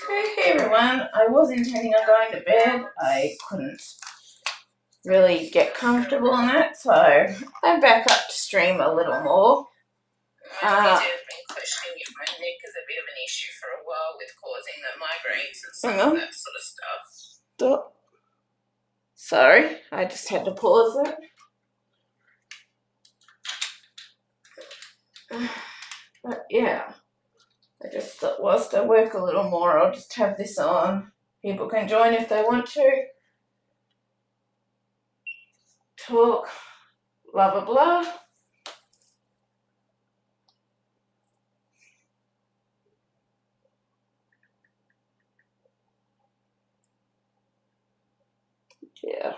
Hey everyone, I was intending on going to bed. I couldn't really get comfortable in that, so I'm back up to stream a little more. My physio has been questioning if my neck is a bit of an issue for a while with causing the migraines and some of that sort of stuff. Stop. Sorry, I just had to pause it. But yeah, I just thought whilst I work a little more, I'll just have this on. People can join if they want to. Talk, blah blah blah. Yeah.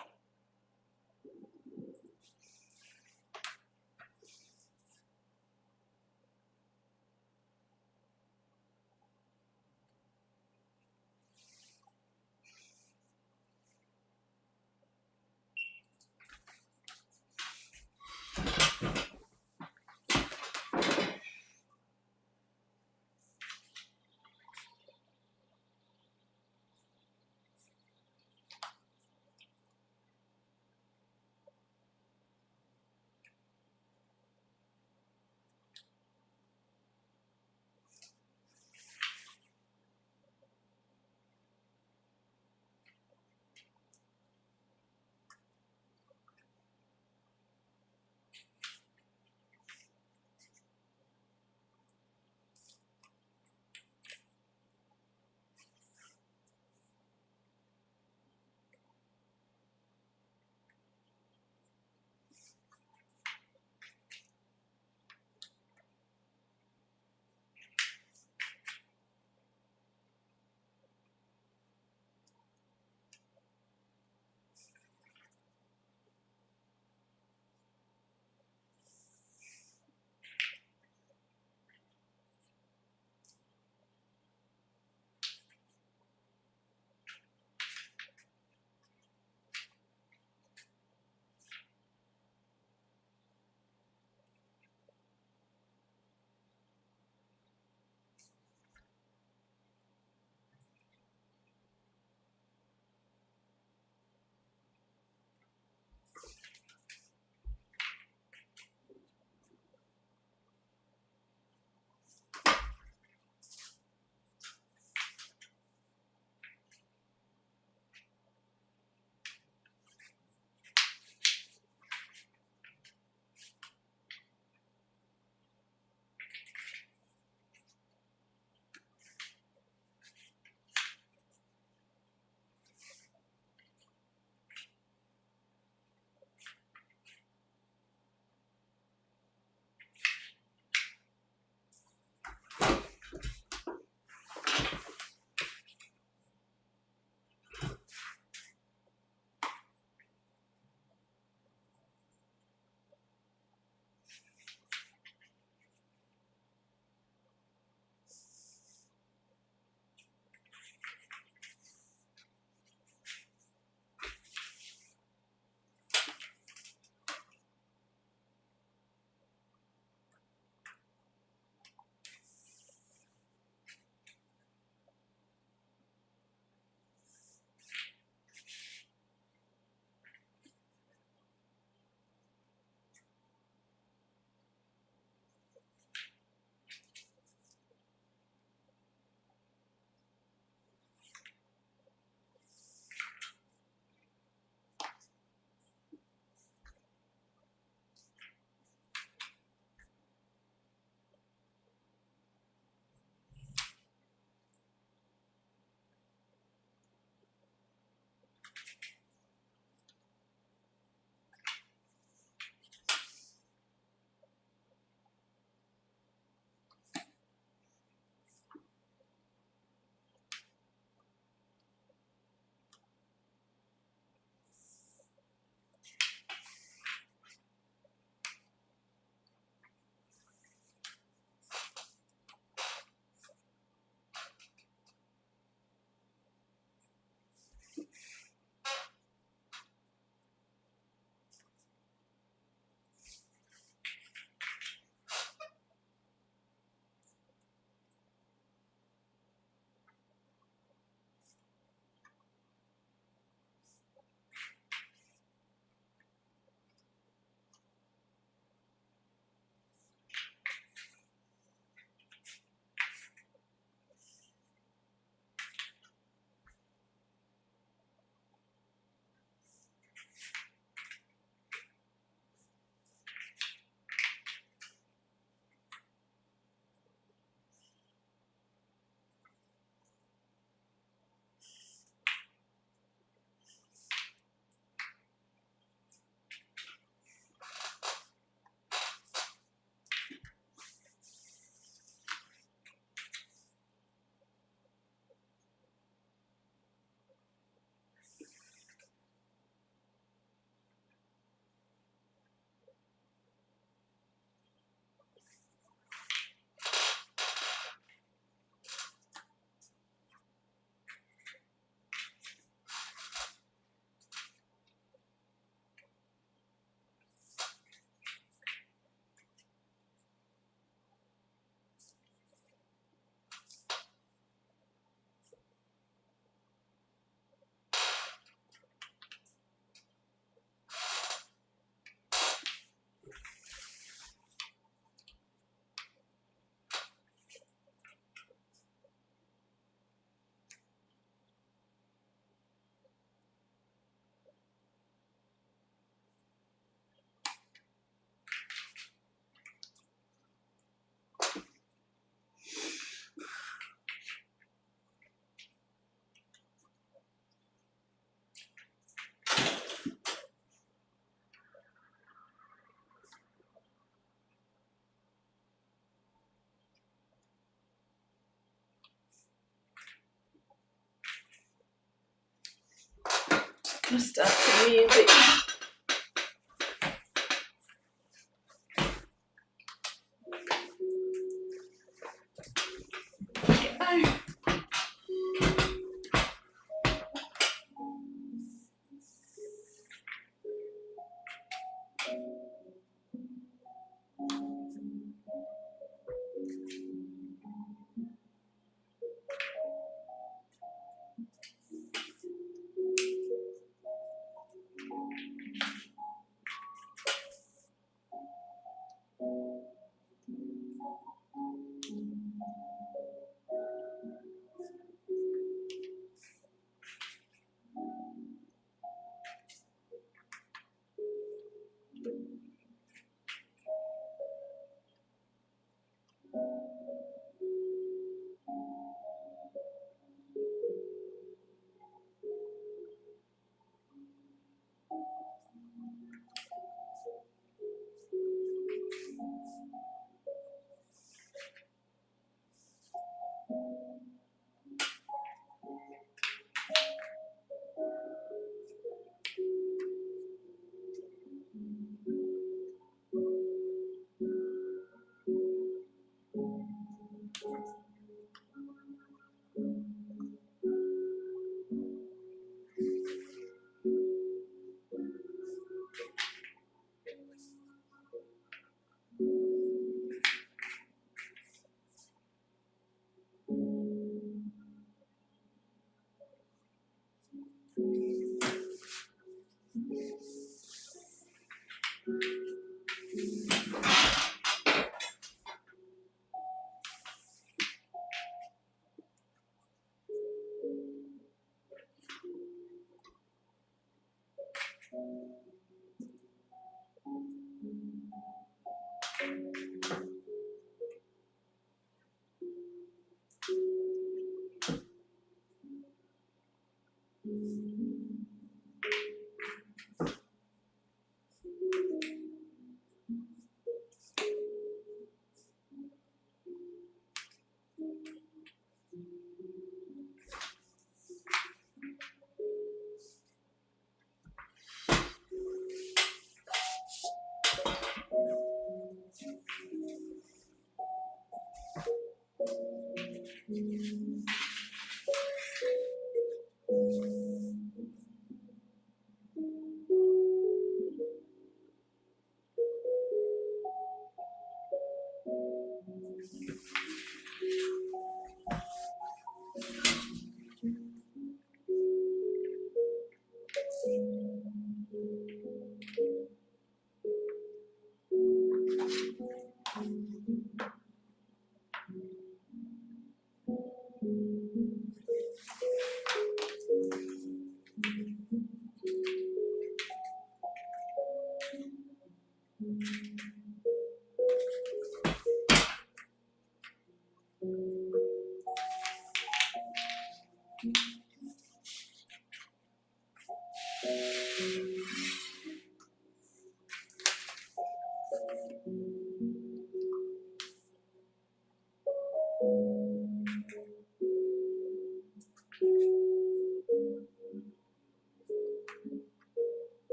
Gonna start some music.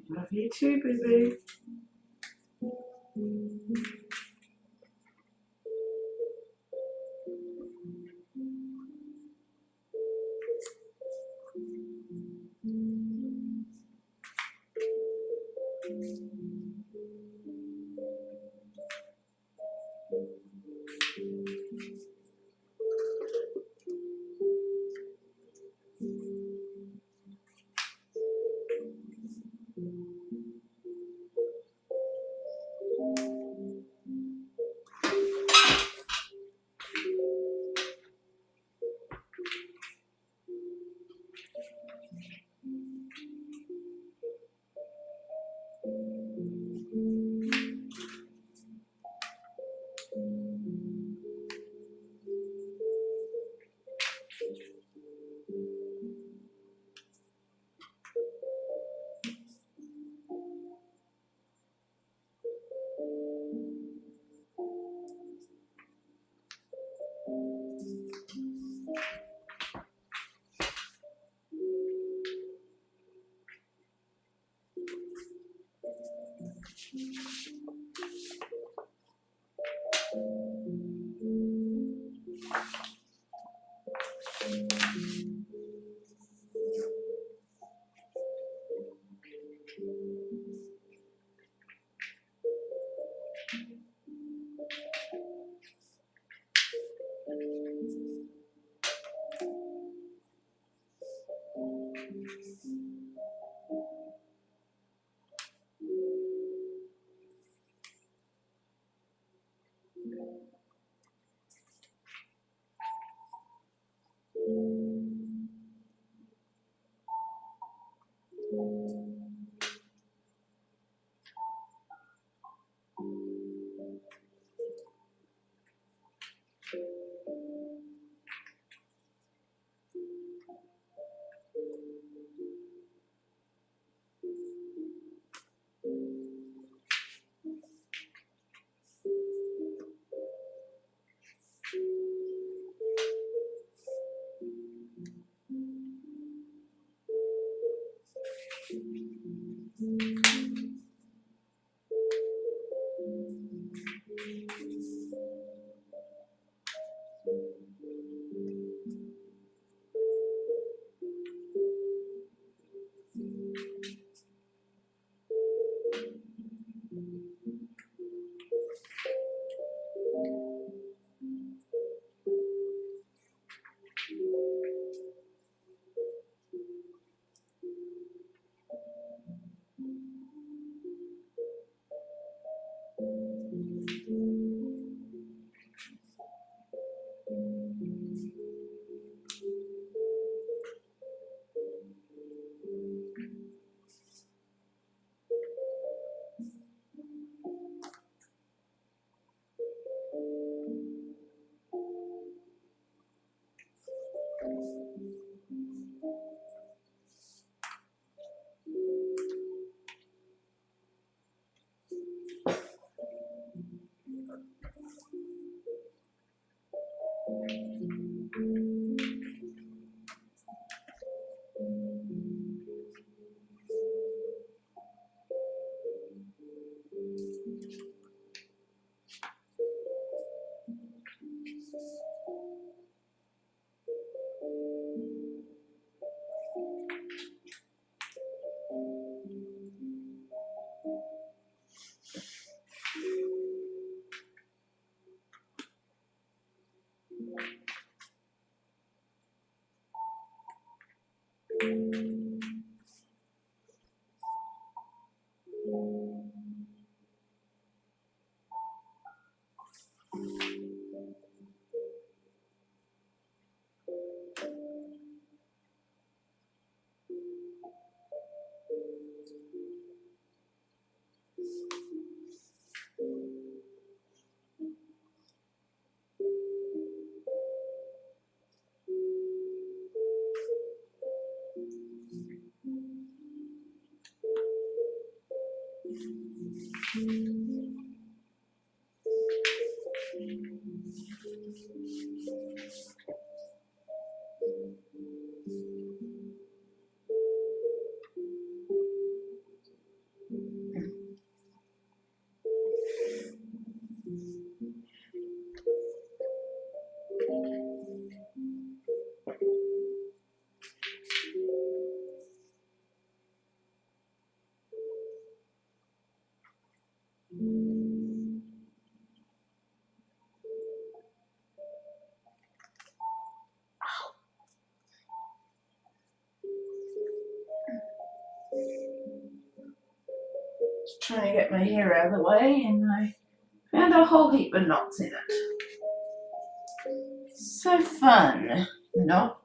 Love you too, baby. Just trying to get my hair out of the way, and I found a whole heap of knots in it. So fun, not.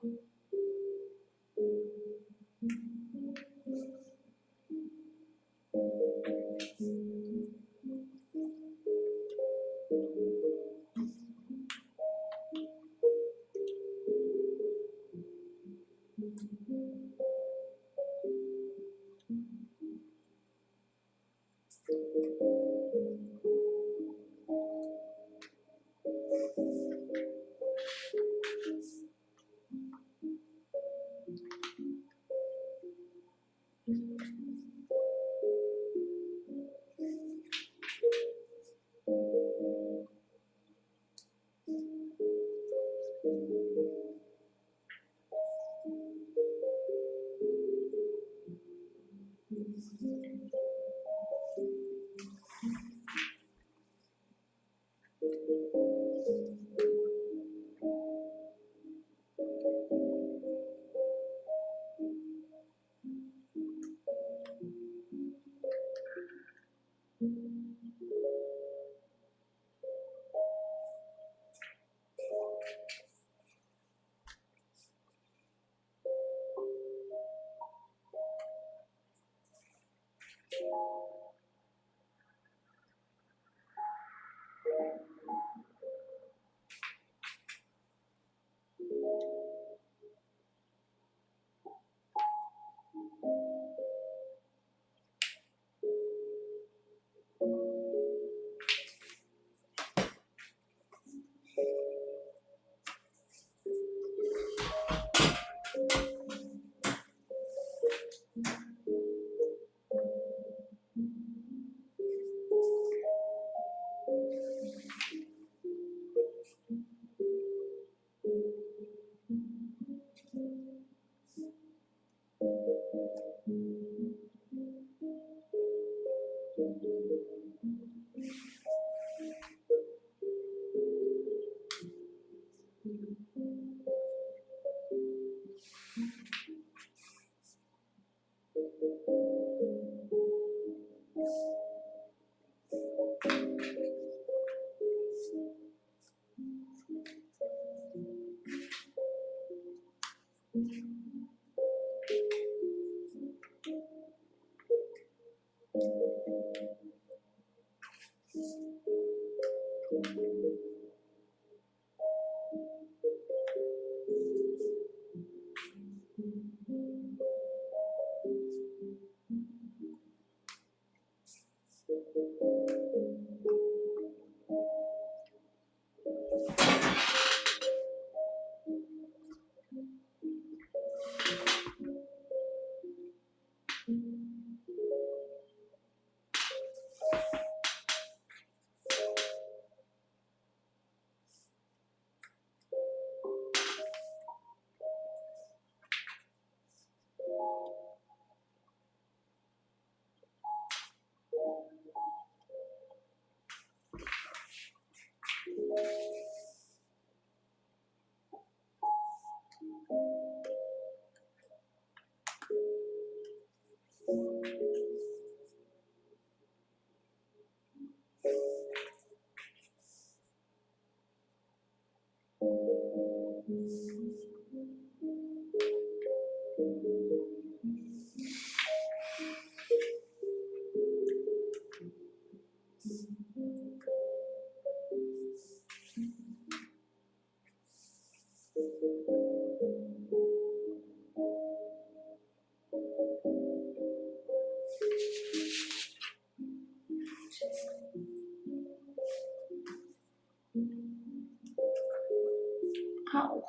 Ow.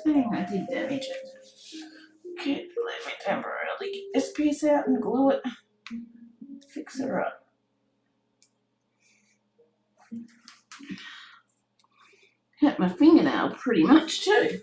Dang, I did damage it. Okay, let me temporarily get this piece out and glue it. Fix her up. Hit my fingernail pretty much too.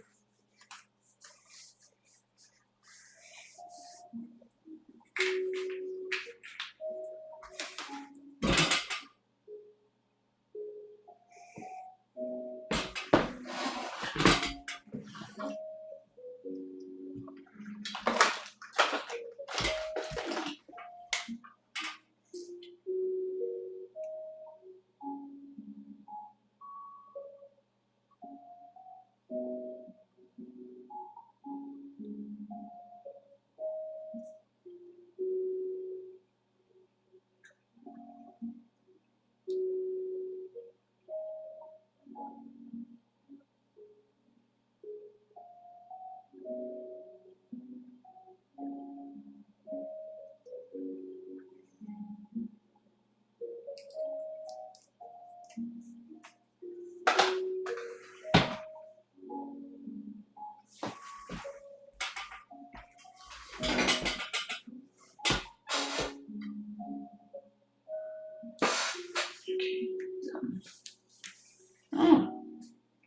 Oh,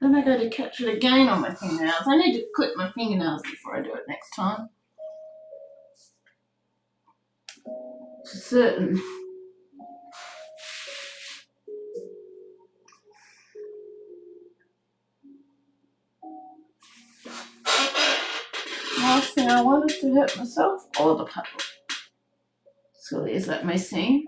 then I got to catch it again on my fingernails. I need to clip my fingernails before I do it next time. For certain. Last thing I want is to hurt myself or the puddle. So is that my seam?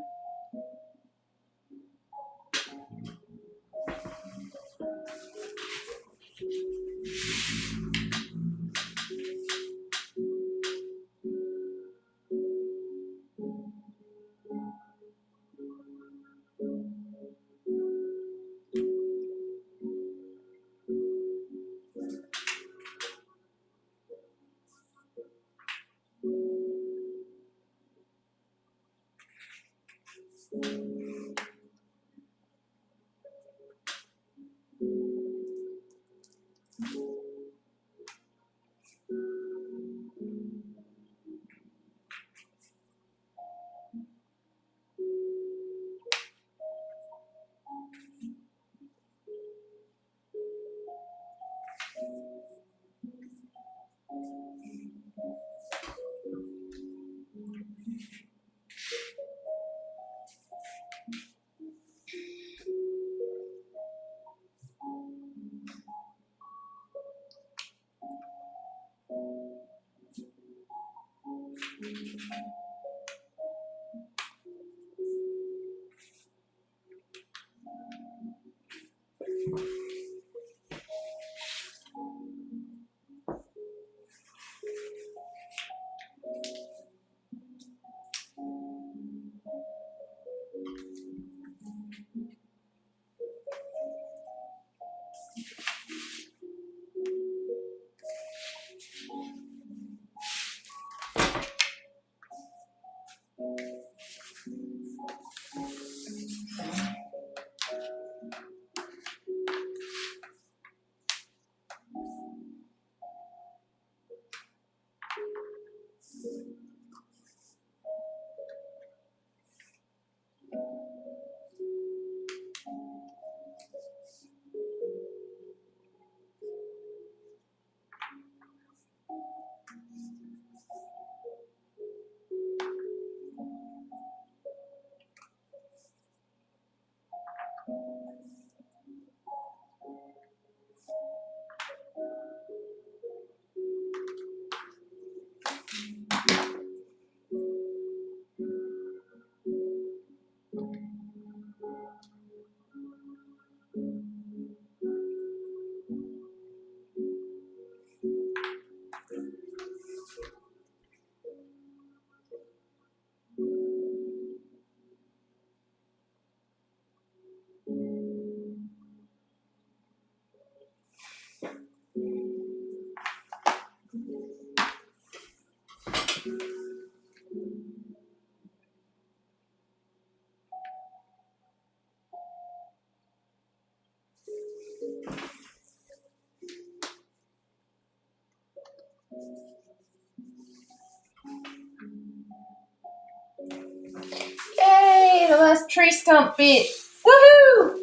Yay! The last tree stump bit. Woohoo!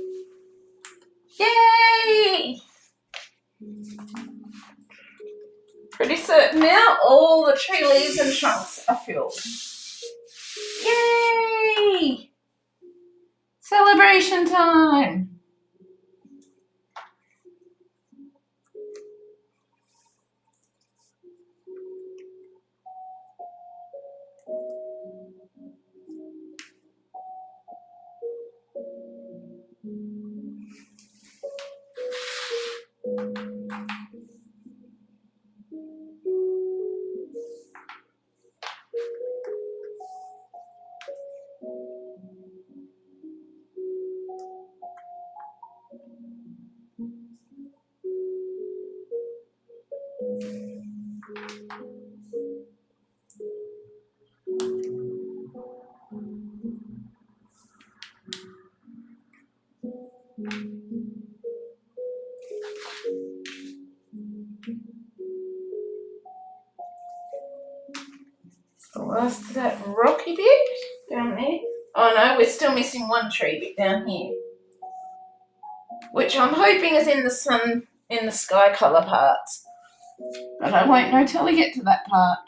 Yay! Pretty certain now all the tree leaves and trunks are filled. Yay! Celebration time! The last of that rocky bit down there. Oh no, we're still missing one tree bit down here, which I'm hoping is in the sun, in the sky colour parts. But I won't know till we get to that part.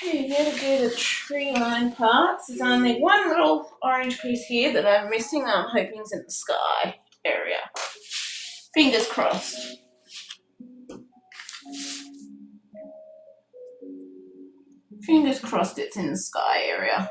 Okay, there to do the tree line parts. There's only one little orange piece here that I'm missing. I'm hoping it's in the sky area. Fingers crossed. Fingers crossed it's in the sky area.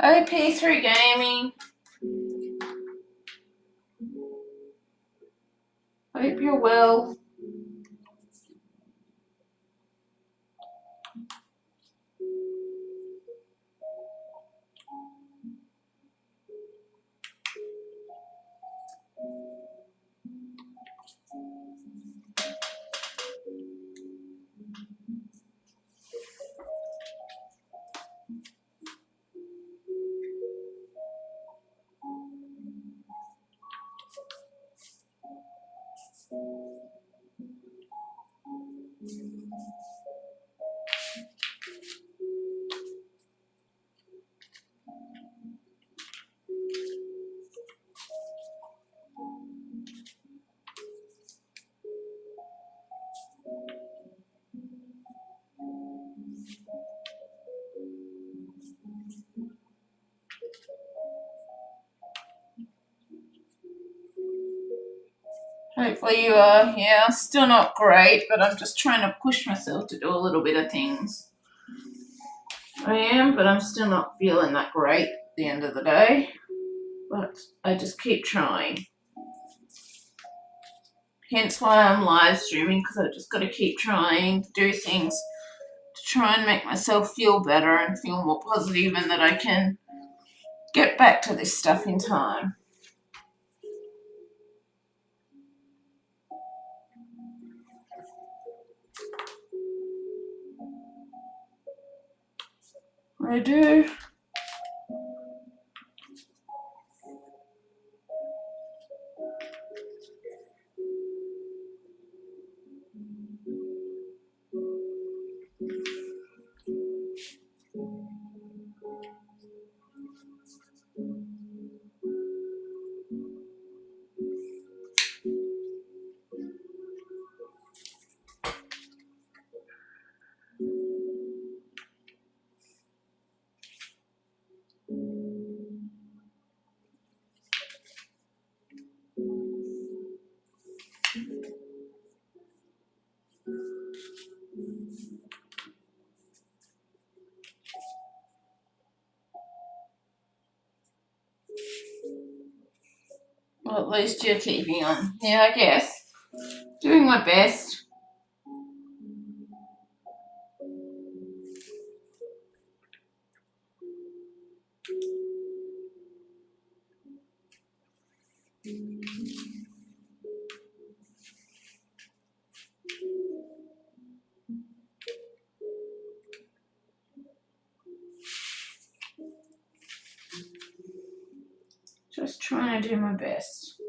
OP3 Gaming. Hope you're well. Hopefully you are. Yeah, still not great, but I'm just trying to push myself to do a little bit of things. I am, but I'm still not feeling that great at the end of the day. But I just keep trying. Hence why I'm live streaming, because I've just got to keep trying to do things to try and make myself feel better and feel more positive, and that I can get back to this stuff in time. I do. Well, at least you're keeping on. Yeah, I guess. Doing my best. Just trying to do my best.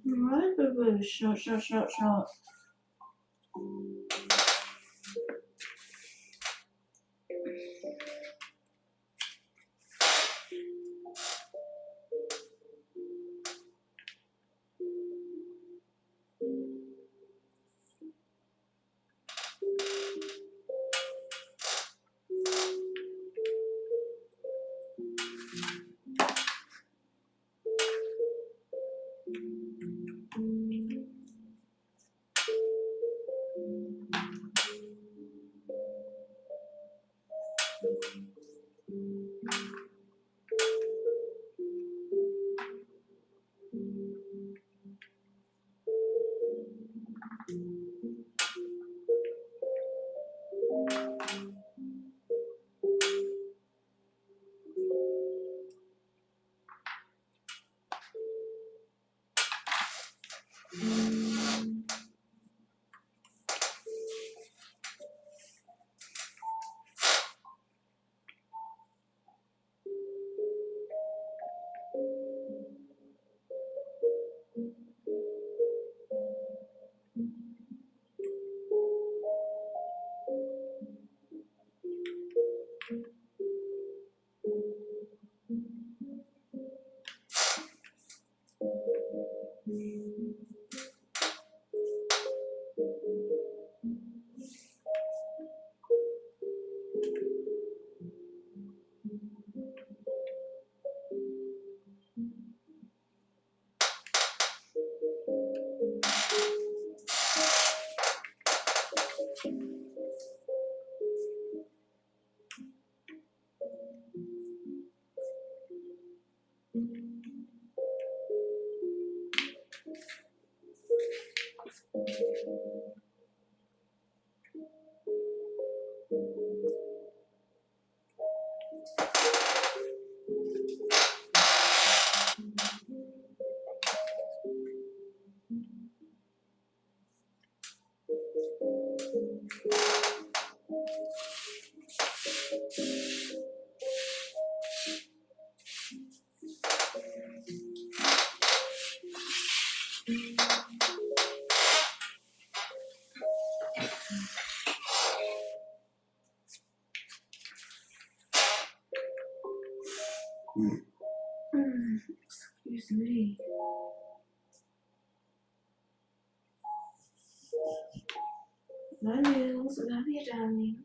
Right, boo boo. Short, short, short, short. Excuse me. My nails, love you, darling.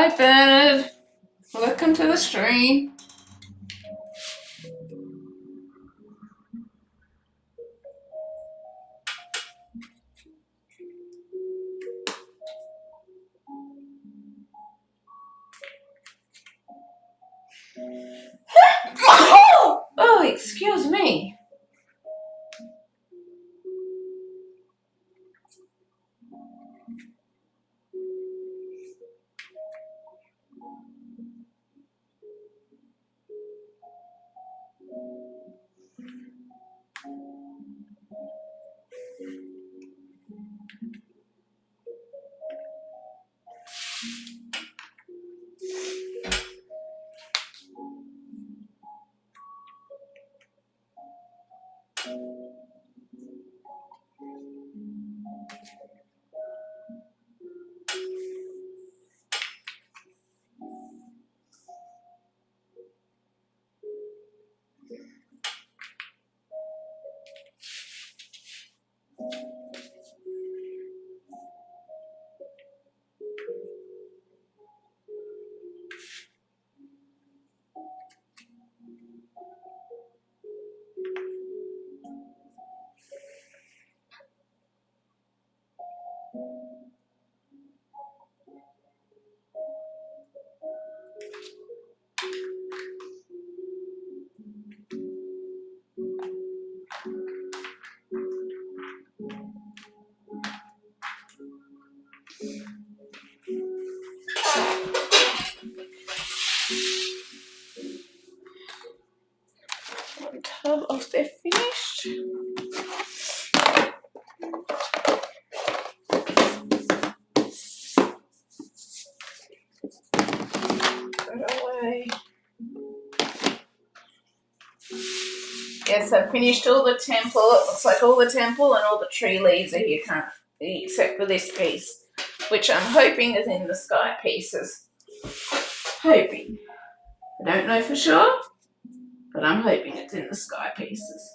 Hi, Bernard. Welcome to the stream. Oh, excuse me. One tub of they're finished. Put it away. Yes, I've finished all the temple. It looks like all the temple and all the tree leaves are here currently, except for this piece, which I'm hoping is in the sky pieces. Hoping. I don't know for sure, but I'm hoping it's in the sky pieces.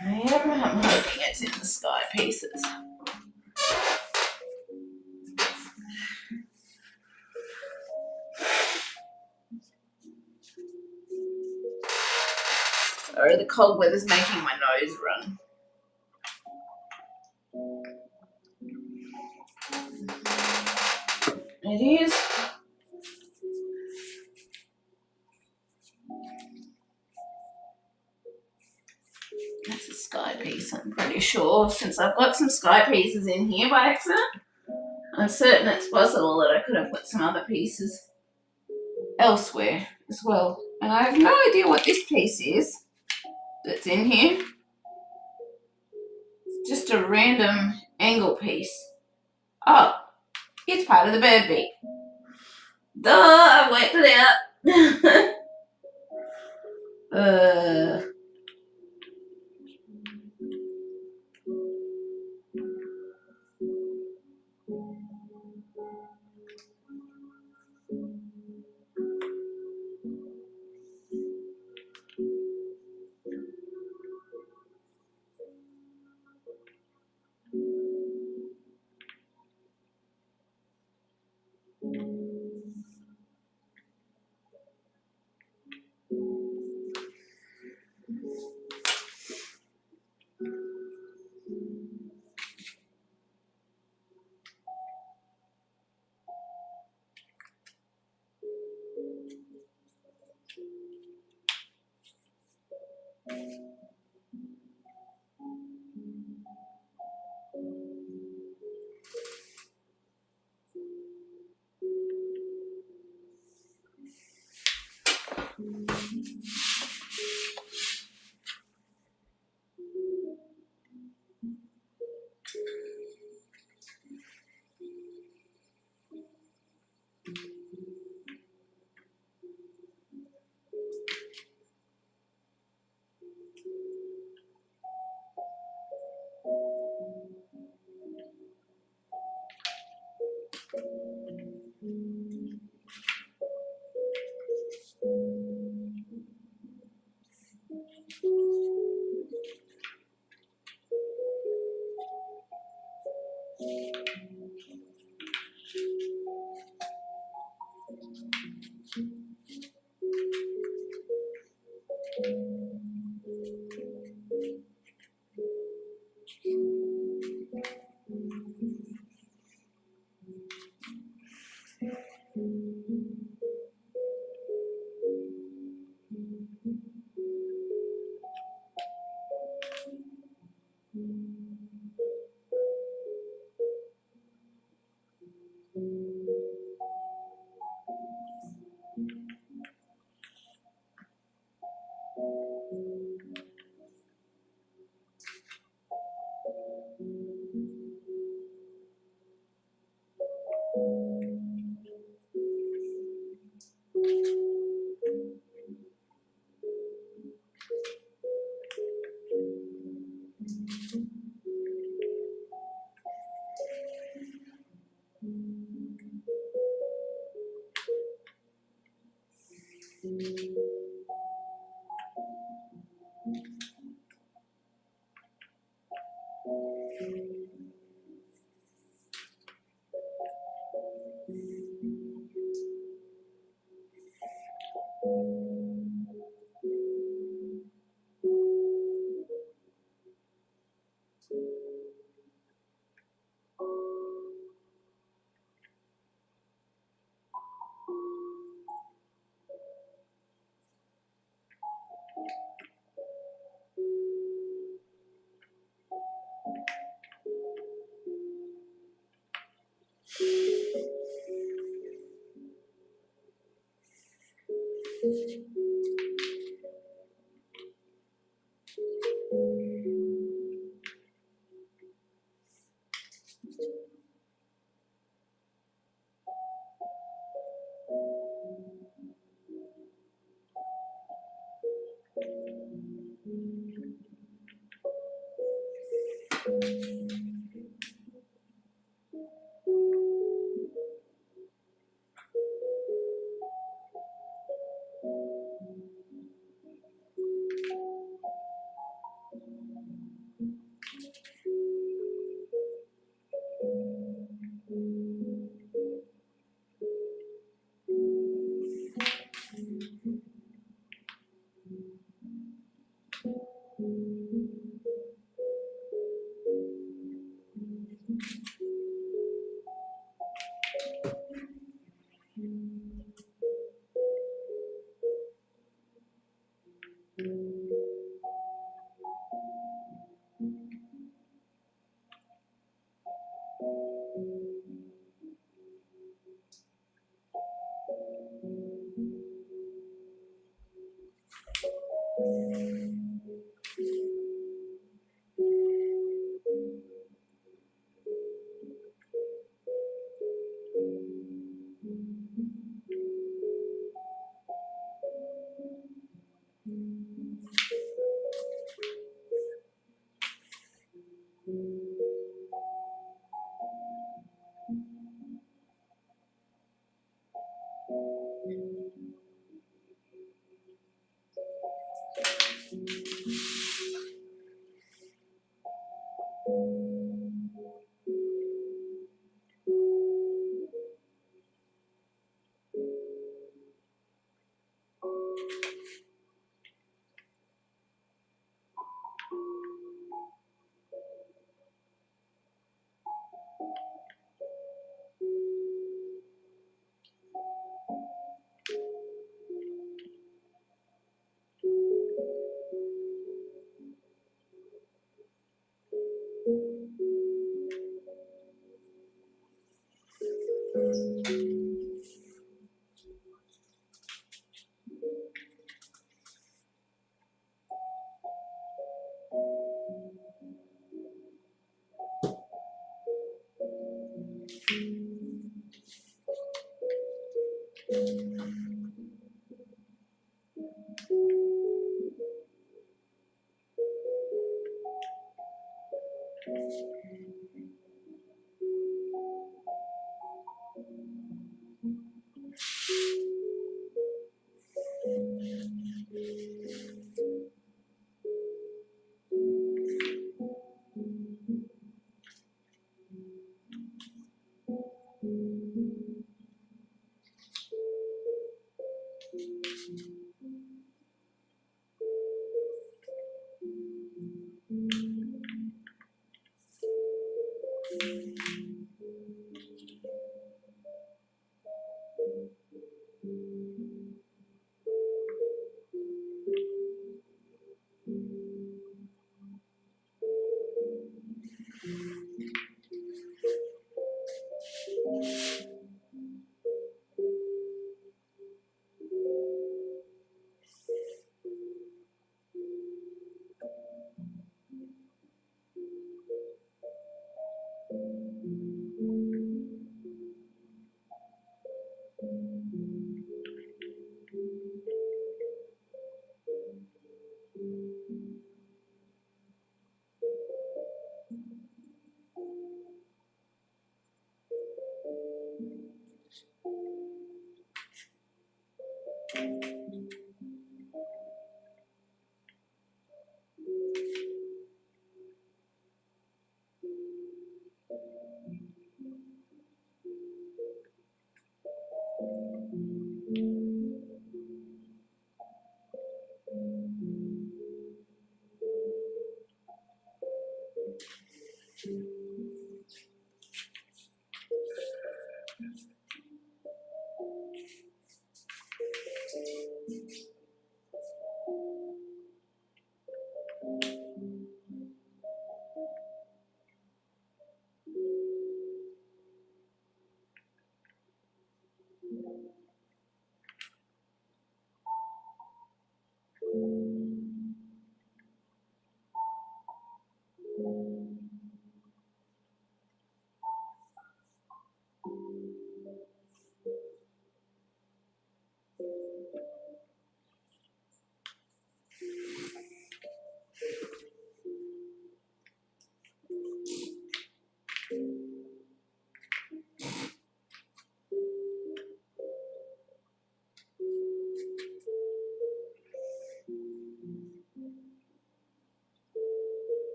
I'm hoping it's in the sky pieces. Sorry, the cold weather's making my nose run. It is. That's a sky piece, I'm pretty sure, since I've got some sky pieces in here by accident. I'm certain it's possible that I could have put some other pieces elsewhere as well. And I have no idea what this piece is that's in here. It's just a random angle piece. Oh, it's part of the bird beak. Duh, I worked it out.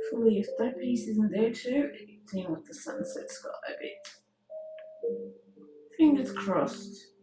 Fully, if that piece isn't there too, same with the sunset sky a bit. Fingers crossed.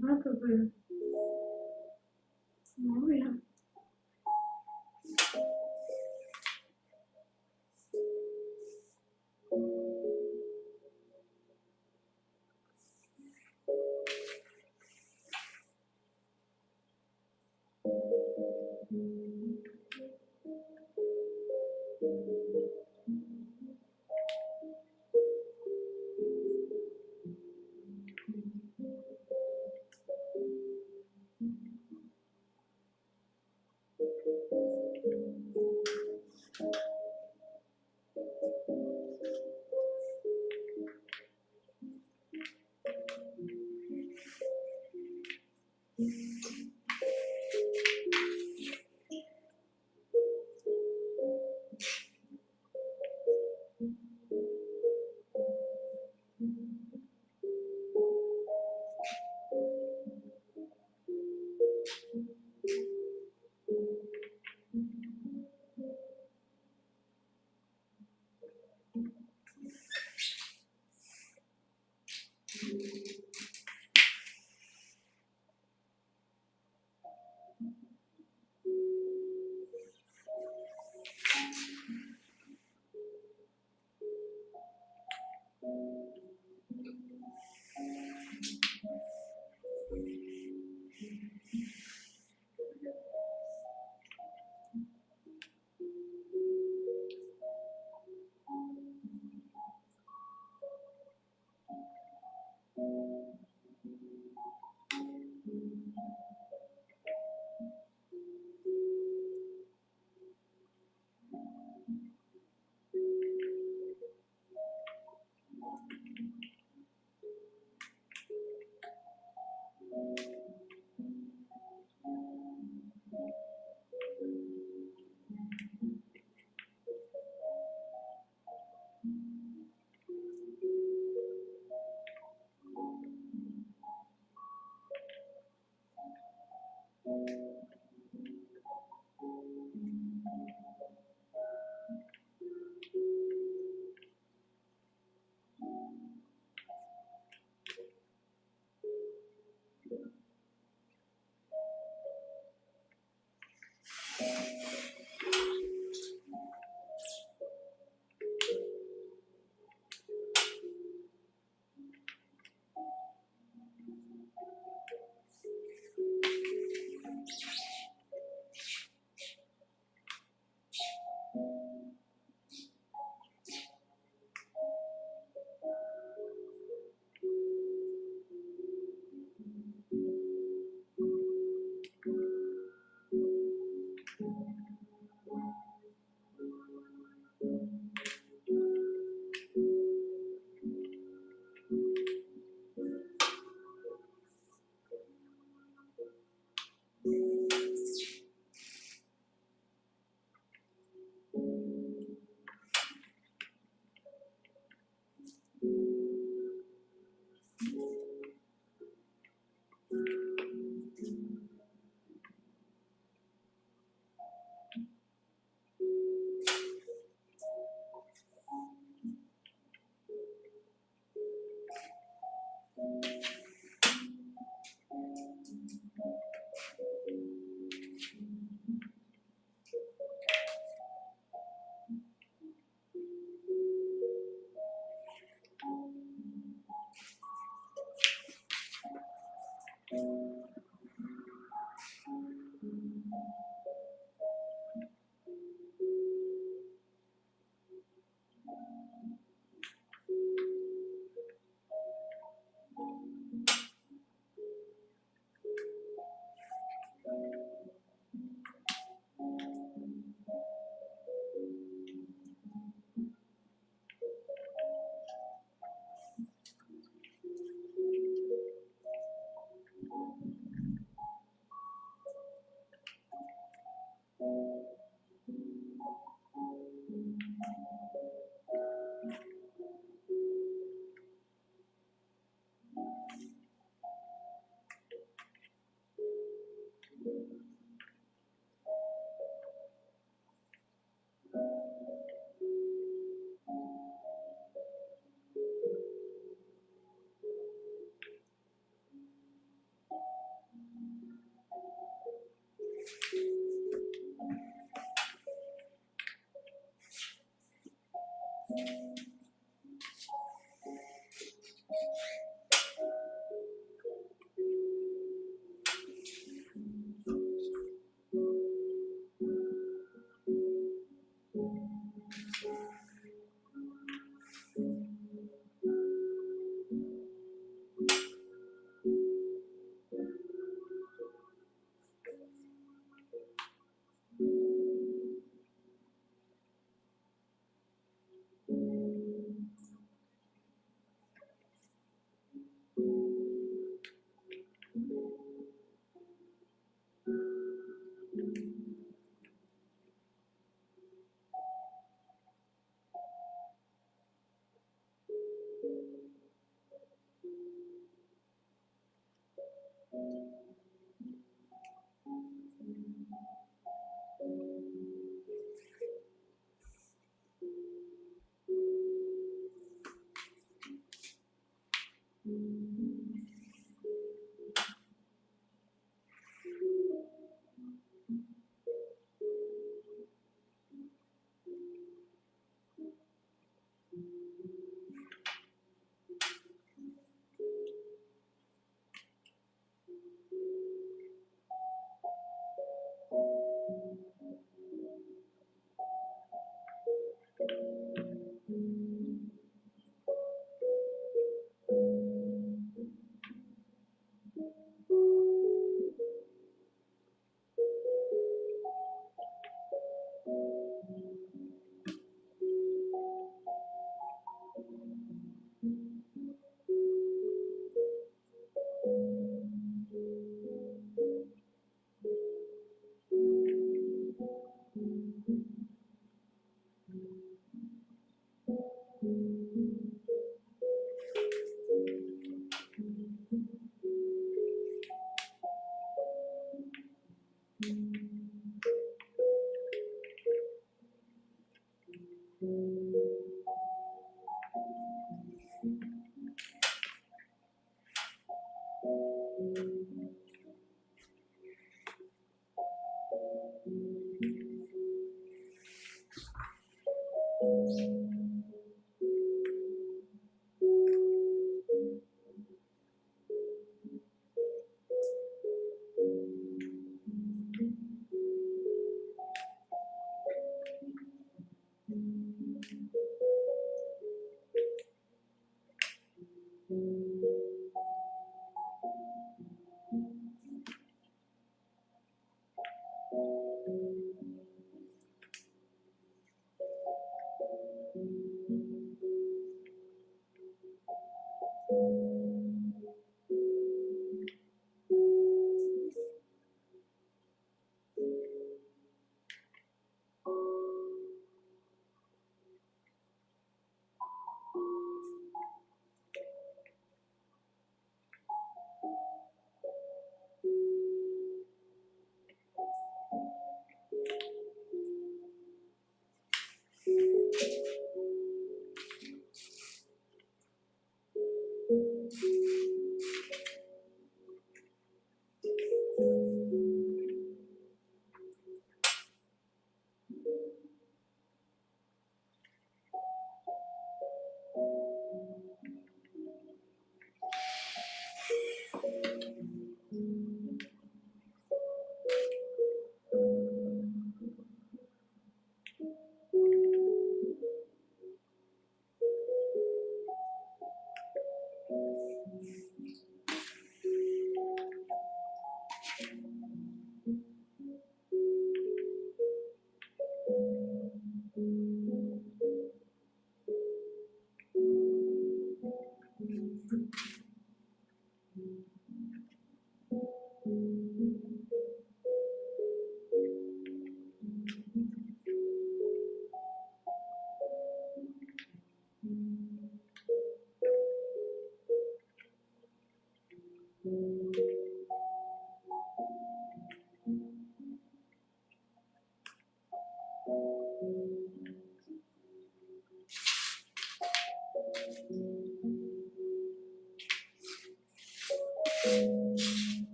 Probably. Oh, yeah.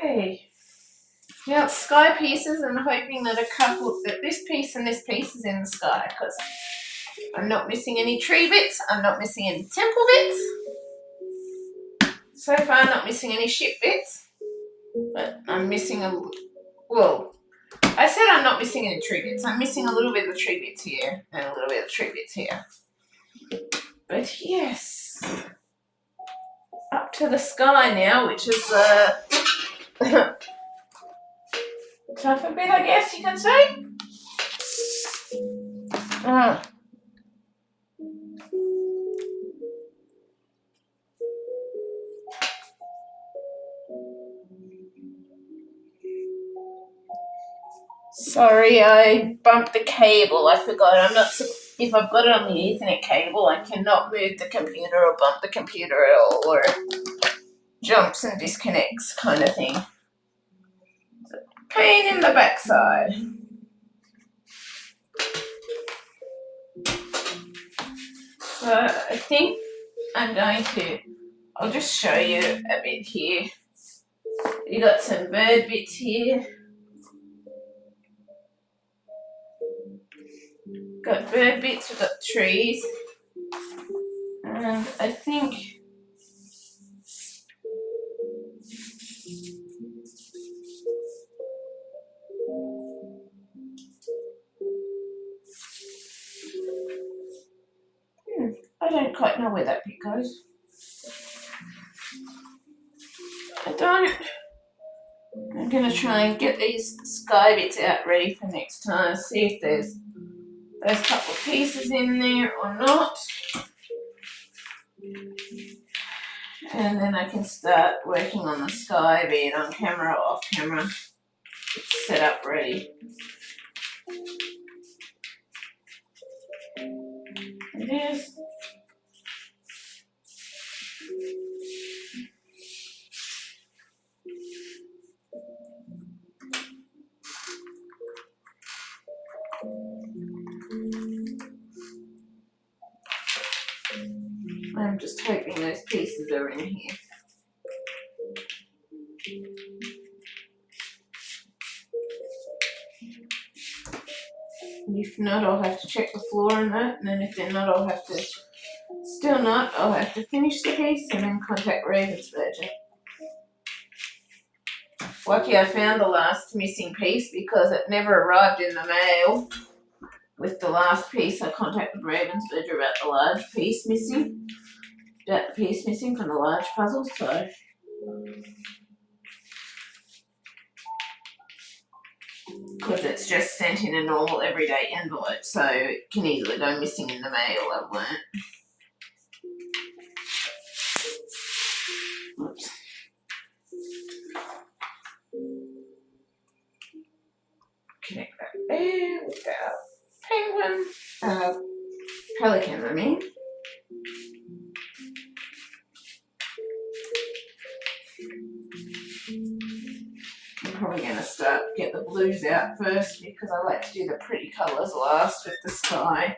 Okay. Now it's sky pieces, and hoping that that this piece and this piece is in the sky, because I'm not missing any tree bits, I'm not missing any temple bits. So far, not missing any ship bits, but I'm missing well, I said I'm not missing any tree bits. I'm missing a little bit of the tree bits here and a little bit of the tree bits here. But yes, up to the sky now, which is tougher bit, I guess you can say. Sorry, I bumped the cable. I forgot. If I've got it on the Ethernet cable, I cannot move the computer or bump the computer at all, or it jumps and disconnects, kind of thing. Pain in the backside. So I think I'll just show you a bit here. You got some bird bits here. Got bird bits, we've got trees. And I think I don't quite know where that bit goes. I don't. I'm going to try and get these sky bits out ready for next time. See if there's those couple of pieces in there or not. And then I can start working on the sky, be it on camera or off camera. It's set up ready. It is. I'm just hoping those pieces are in here. If not, I'll have to check the floor and that, and then if they're not, I'll have to finish the piece and then contact Ravensburger. Lucky I found the last missing piece because it never arrived in the mail. With the last piece, I contacted Ravensburger about the large piece missing. From the large puzzle, so. Because it's just sent in a normal everyday envelope, so it can easily go missing in the mail, I won't. Oops. Connect that there with our pelican, I mean. I'm probably going to get the blues out first because I like to do the pretty colours last with the sky.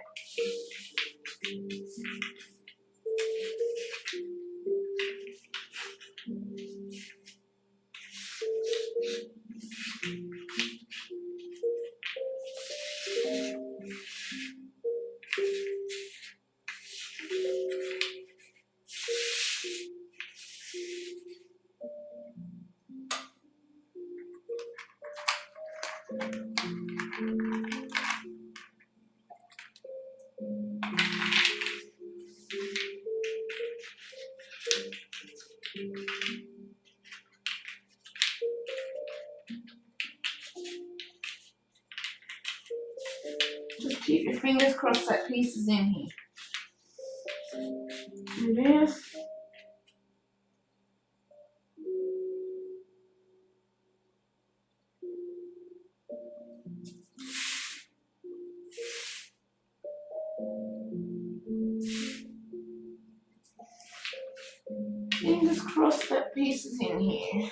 Just keep your fingers crossed that piece is in here. It is. Fingers crossed that piece is in here.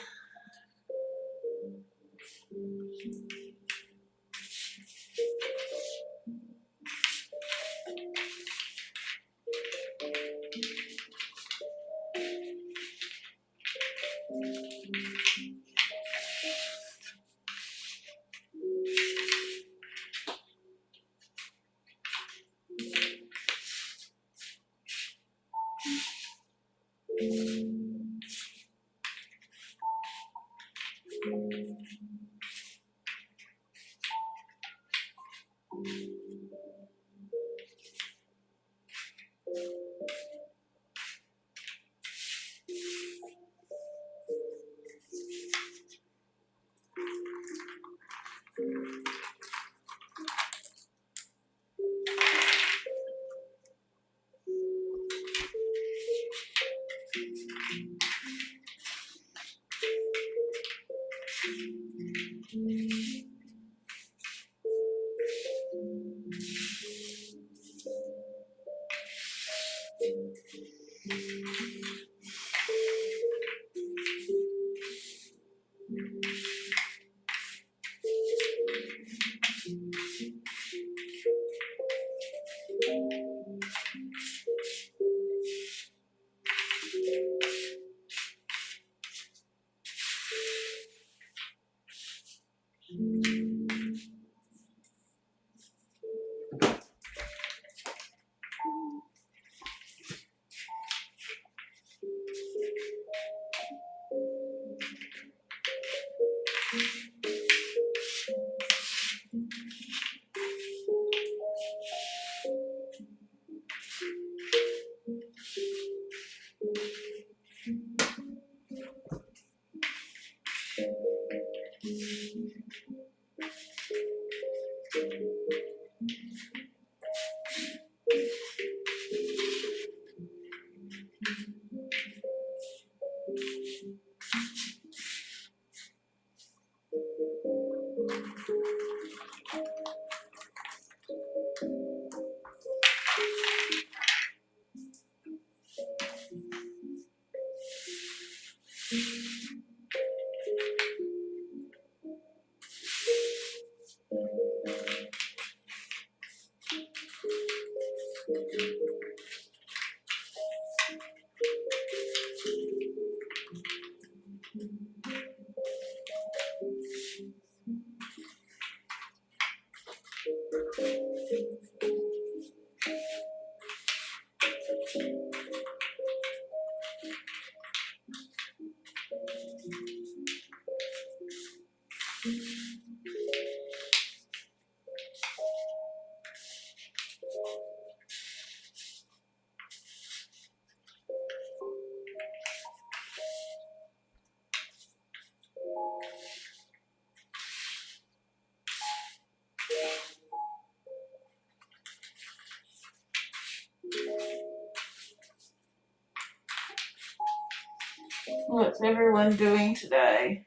What's everyone doing today?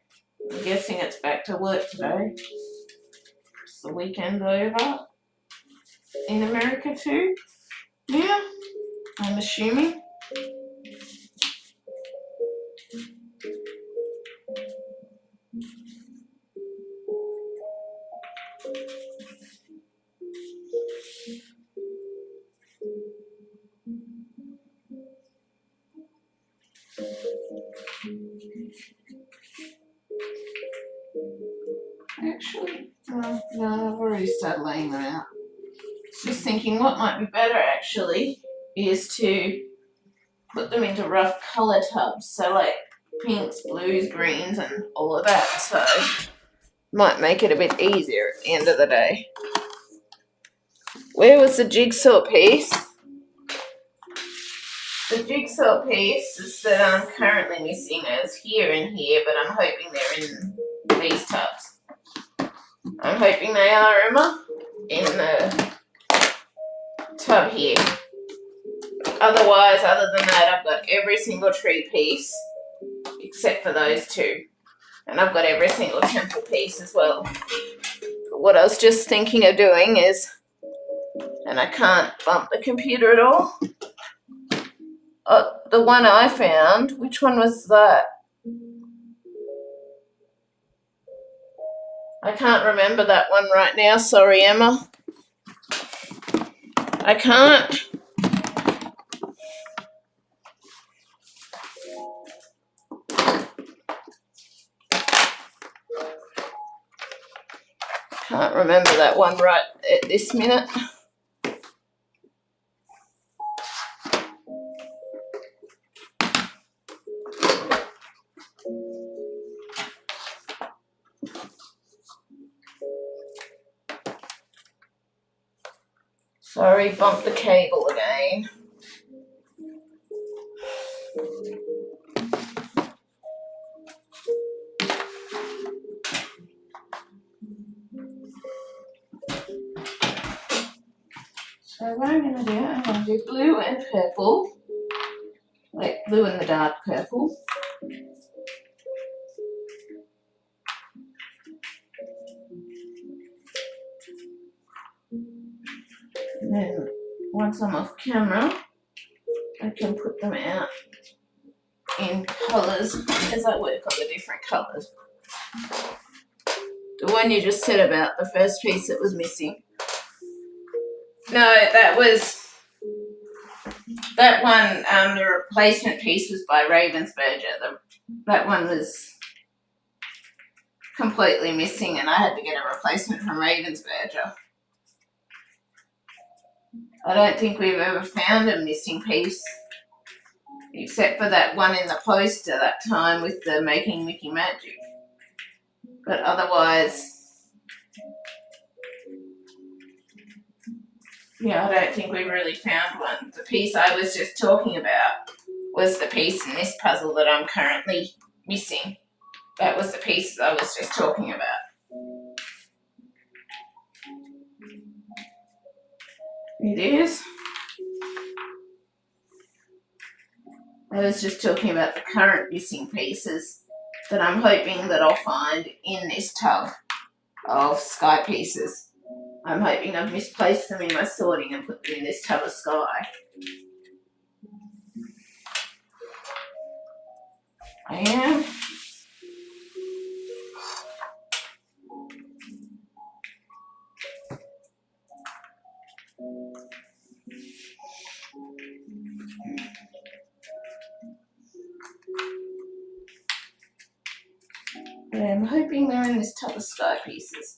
I'm guessing it's back to work today. It's the weekend over. In America too? Yeah, I'm assuming. Actually, no, I've already started laying them out. Just thinking what might be better actually is to put them into rough colour tubs. So like pinks, blues, greens and all of that. So might make it a bit easier at the end of the day. Where was the jigsaw piece? The jigsaw pieces that I'm currently missing is here and here, but I'm hoping they're in these tubs. I'm hoping they are, Emma, in the tub here. Otherwise, other than that, I've got every single tree piece except for those two. And I've got every single temple piece as well. But what I was just thinking of doing is, and I can't bump the computer at all, the one I found, which one was that? I can't remember that one right now, sorry Emma. I can't. Can't remember that one right at this minute. Sorry, bumped the cable again. So what I'm going to do blue and purple. Like blue and the dark purple. And then once I'm off camera, I can put them out in colours as I work on the different colours. The one you just said about the first piece that was missing. No, that one, the replacement piece was by Ravensburger. That one was completely missing and I had to get a replacement from Ravensburger. I don't think we've ever found a missing piece, except for that one in the poster that time with the Making Mickey Magic. But otherwise, yeah, I don't think we've really found one. The piece I was just talking about was the piece in this puzzle that I'm currently missing. That was the piece I was just talking about. It is. I was just talking about the current missing pieces that I'm hoping that I'll find in this tub of sky pieces. I'm hoping I've misplaced them in my sorting and put them in this tub of sky. I am. I'm hoping they're in this tub of sky pieces.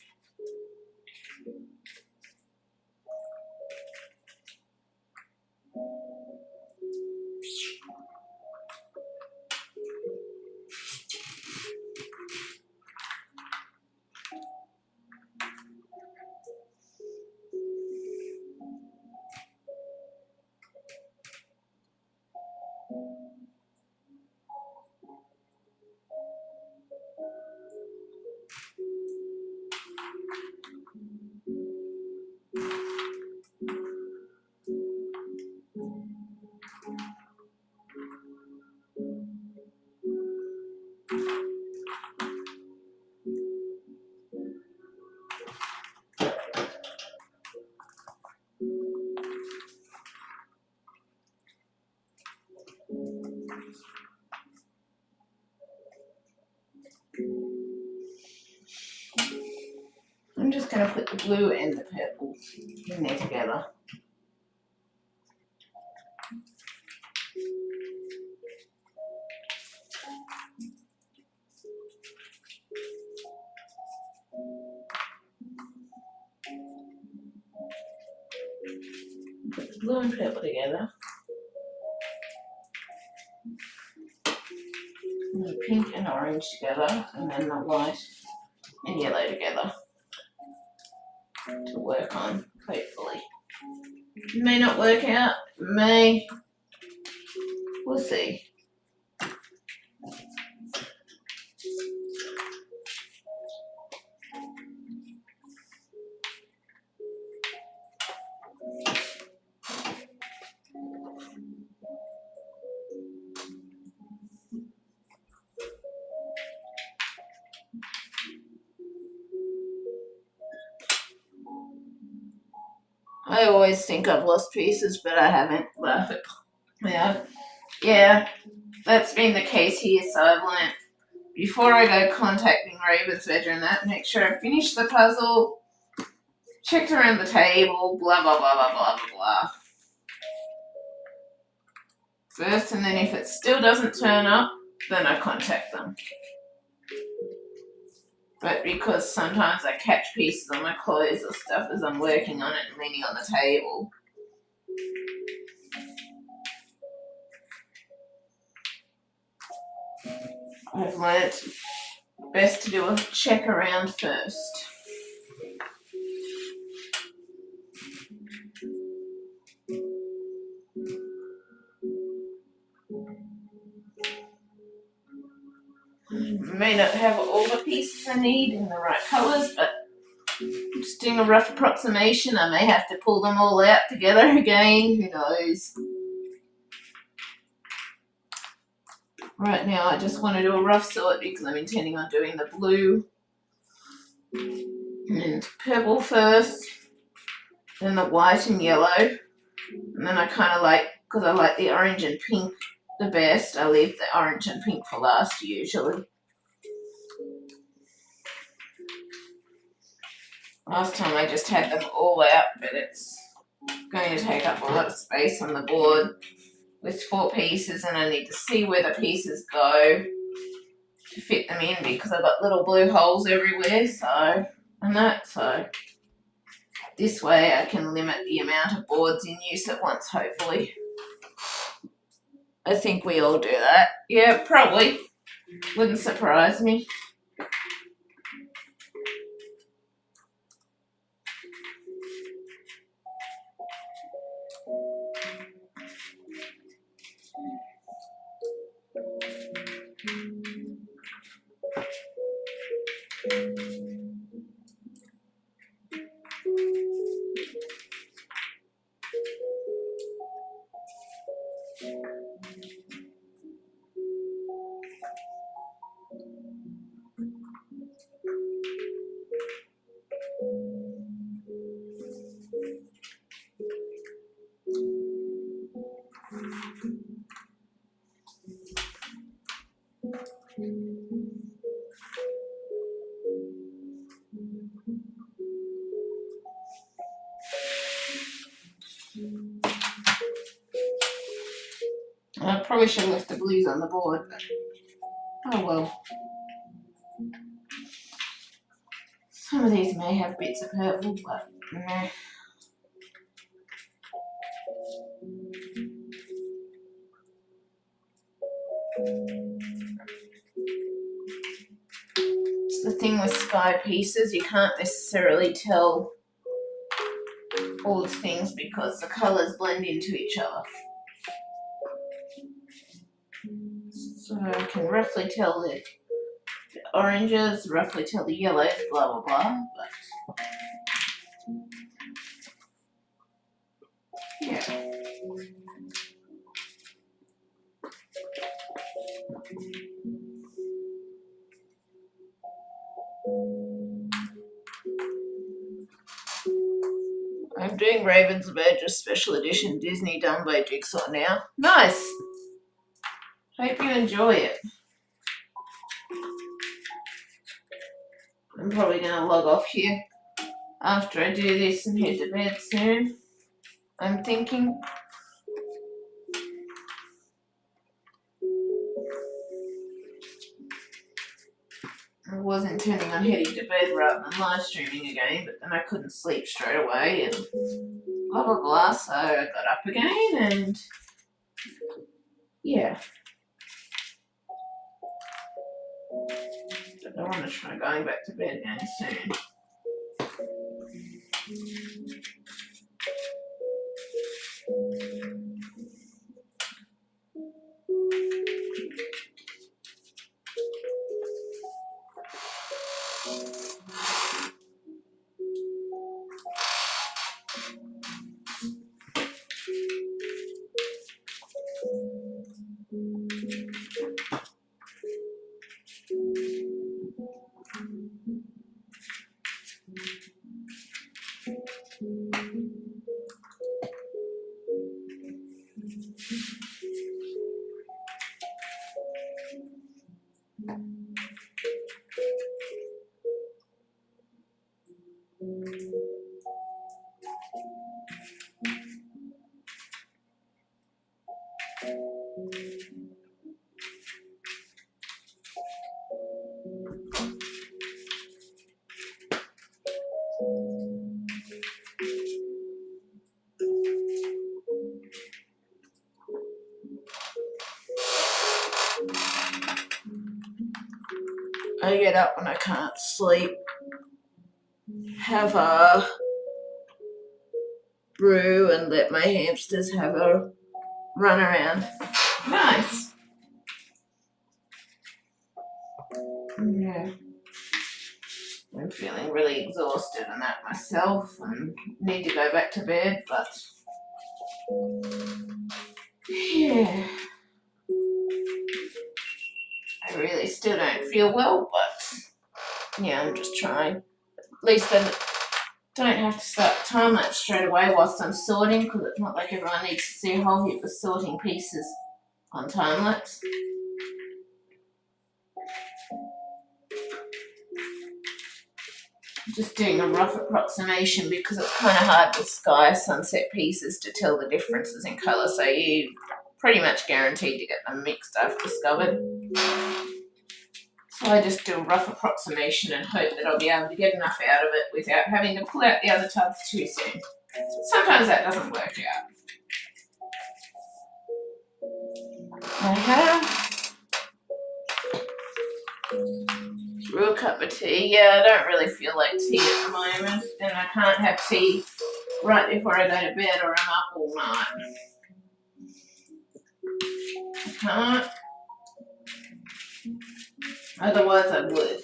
I'm just going to put the blue and the purple in there together. Put the blue and purple together. And the pink and orange together, and then the white and yellow together to work on, hopefully. It may not work out, we'll see. I always think I've lost pieces, but I haven't. But yeah, that's been the case here. So I've learnt before I go contacting Ravensburger and that, make sure I finish the puzzle, checked around the table, blah blah blah blah blah blah. First, and then if it still doesn't turn up, then I contact them. But because sometimes I catch pieces on my clothes or stuff as I'm working on it and leaning on the table. I've learnt best to do a check around first. may not have all the pieces I need in the right colours, but just doing a rough approximation. I may have to pull them all out together again, who knows. Right now I just want to do a rough sort because I'm intending on doing the blue and purple first, then the white and yellow, and then I kind of like, because I like the orange and pink the best, I leave the orange and pink for last usually. Last time I just had them all out, but it's going to take up a lot of space on the board with 4 pieces, and I need to see where the pieces go to fit them in because I've got little blue holes everywhere, so this way I can limit the amount of boards in use at once, hopefully. I think we all do that. Yeah, probably. Wouldn't surprise me. I probably should have left the blues on the board, but oh well. Some of these may have bits of purple, but nah. It's the thing with sky pieces, you can't necessarily tell all the things because the colours blend into each other. So I can roughly tell the oranges, roughly tell the yellows, blah blah blah, but yeah. I'm doing Ravensburgers Special Edition Disney done by Jigsaw now. Nice! Hope you enjoy it. I'm probably going to log off here after I do this and head to bed soon. I'm thinking. I was intending on heading to bed rather than live streaming again, but then I couldn't sleep straight away and blah blah blah, so I got up again and yeah. But I want to try going back to bed again soon. I get up when I can't sleep, have a brew and let my hamsters have a run around. Nice. I'm feeling really exhausted and that myself and need to go back to bed, but yeah, I really still don't feel well, but yeah, I'm just trying. At least I don't have to start time lapse straight away whilst I'm sorting, because it's not like everyone needs to see a whole heap of sorting pieces on time lapse. Just doing a rough approximation because it's kind of hard with sky sunset pieces to tell the differences in colour, so you pretty much guaranteed to get them mixed, I've discovered. So I just do a rough approximation and hope that I'll be able to get enough out of it without having to pull out the other tubs too soon. Sometimes that doesn't work out. I have brew a cup of tea. Yeah, I don't really feel like tea at the moment, and I can't have tea right before I go to bed or I'm up all night. I can't. Otherwise I would.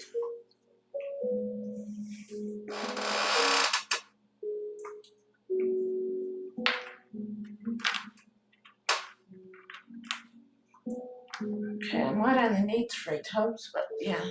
Okay, I might only need 3 tubs, but yeah.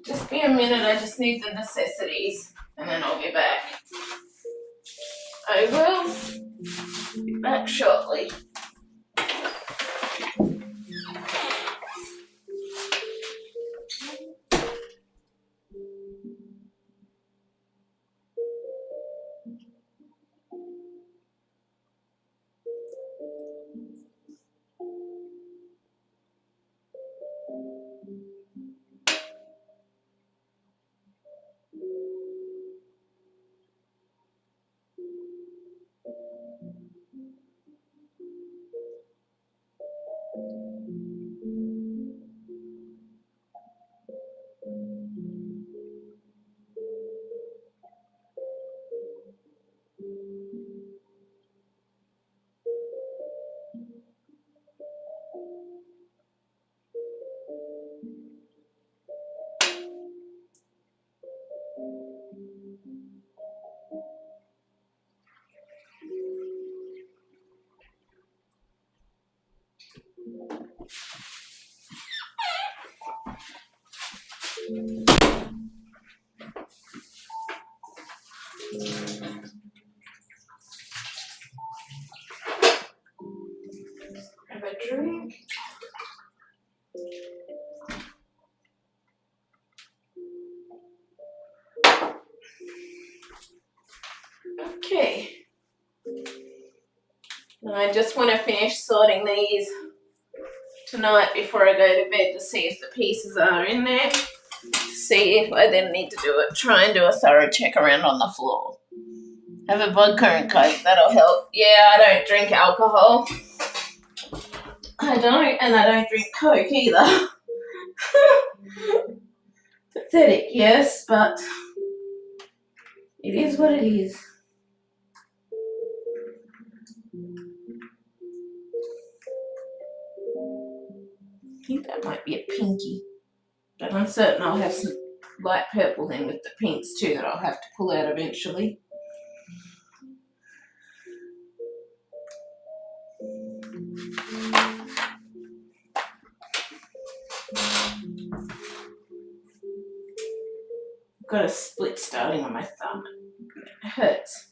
Just be a minute, I just need the necessities and then I'll be back. I will be back shortly. Have a drink. Okay. And I just want to finish sorting these tonight before I go to bed to see if the pieces are in there. To see if I then need to try and do a thorough check around on the floor. Have a vodka and Coke, that'll help. Yeah, I don't drink alcohol. I don't, and I don't drink Coke either. Pathetic, yes, but it is what it is. I think that might be a pinky, but I'm certain I'll have some light purple then with the pinks too that I'll have to pull out eventually. Got a split starting on my thumb. It hurts.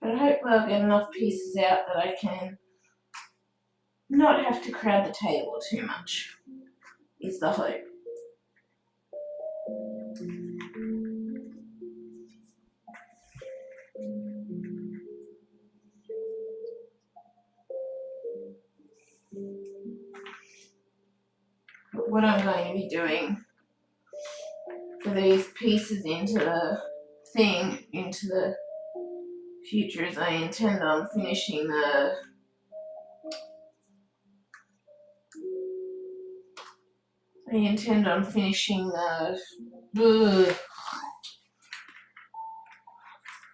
But I hope I'll get enough pieces out that I can not have to crowd the table too much, is the hope. what I'm going to be doing for these pieces into the thing, into the future, is I intend on finishing the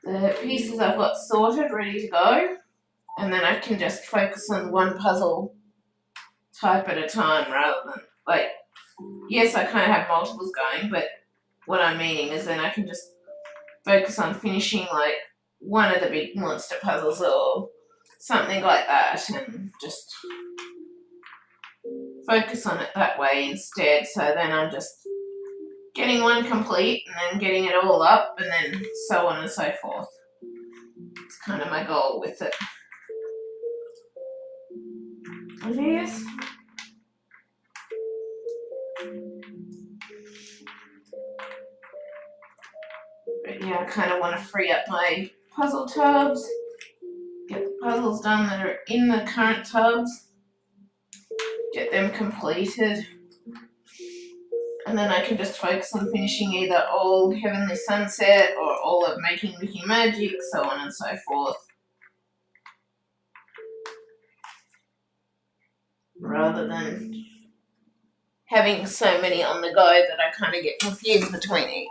the pieces I've got sorted, ready to go, and then I can just focus on one puzzle type at a time rather than, like, yes, I kind of have multiples going, but what I'm meaning is then I can just focus on finishing, like, one of the big monster puzzles or something like that, and just focus on it that way instead. So then I'm just getting one complete and then getting it all up and then so on and so forth. It's kind of my goal with it. It is. But yeah, I kind of want to free up my puzzle tubs, get the puzzles done that are in the current tubs, get them completed, and then I can just focus on finishing either all Heavenly Sunset or all of Making Mickey Magic, so on and so forth. Rather than having so many on the go that I kind of get confused between each.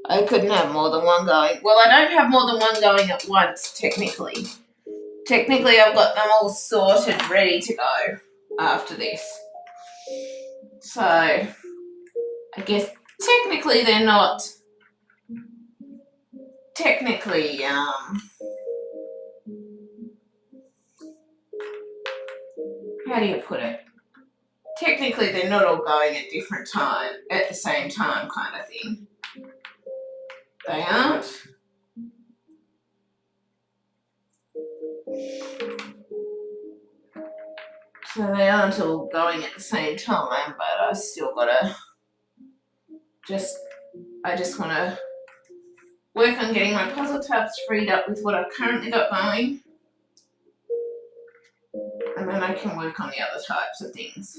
I couldn't have more than one going. Well, I don't have more than one going at once, technically. Technically, I've got them all sorted, ready to go after this. So, I guess technically they're not... Technically, how do you put it? Technically, they're not all going at different time, at the same time kind of thing. They aren't. So they aren't all going at the same time, but I still gotta I just want to work on getting my puzzle tabs freed up with what I've currently got going. And then I can work on the other types of things.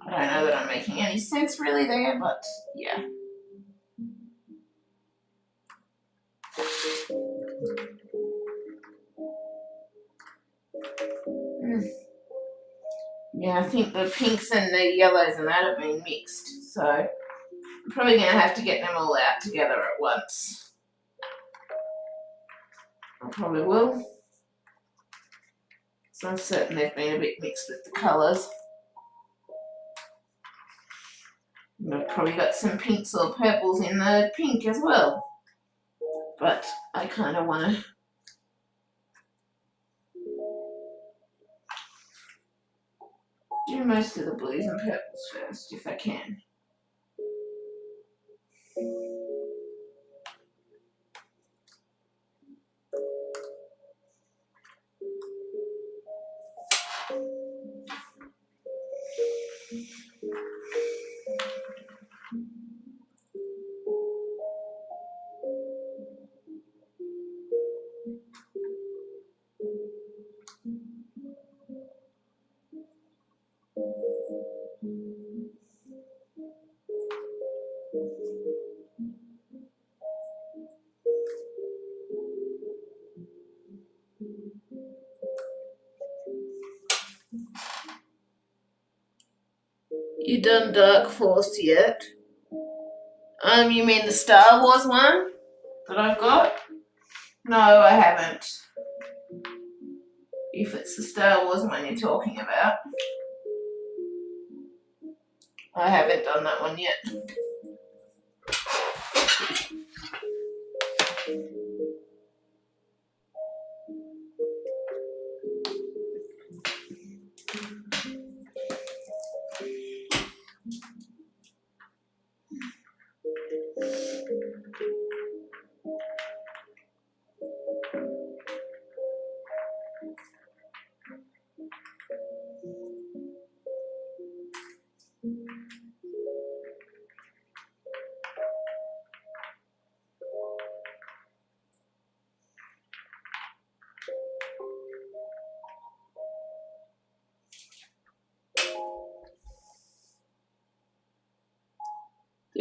I don't know that I'm making any sense really there, but yeah. Yeah, I think the pinks and the yellows and that have been mixed, so I'm probably going to have to get them all out together at once. I probably will. So I'm certain they've been a bit mixed with the colours. And I've probably got some pinks or purples in the pink as well. But I kind of want to do most of the blues and purples first, if I can. You done Dark Force yet? You mean the Star Wars one that I've got? No, I haven't. If it's the Star Wars one you're talking about. I haven't done that one yet.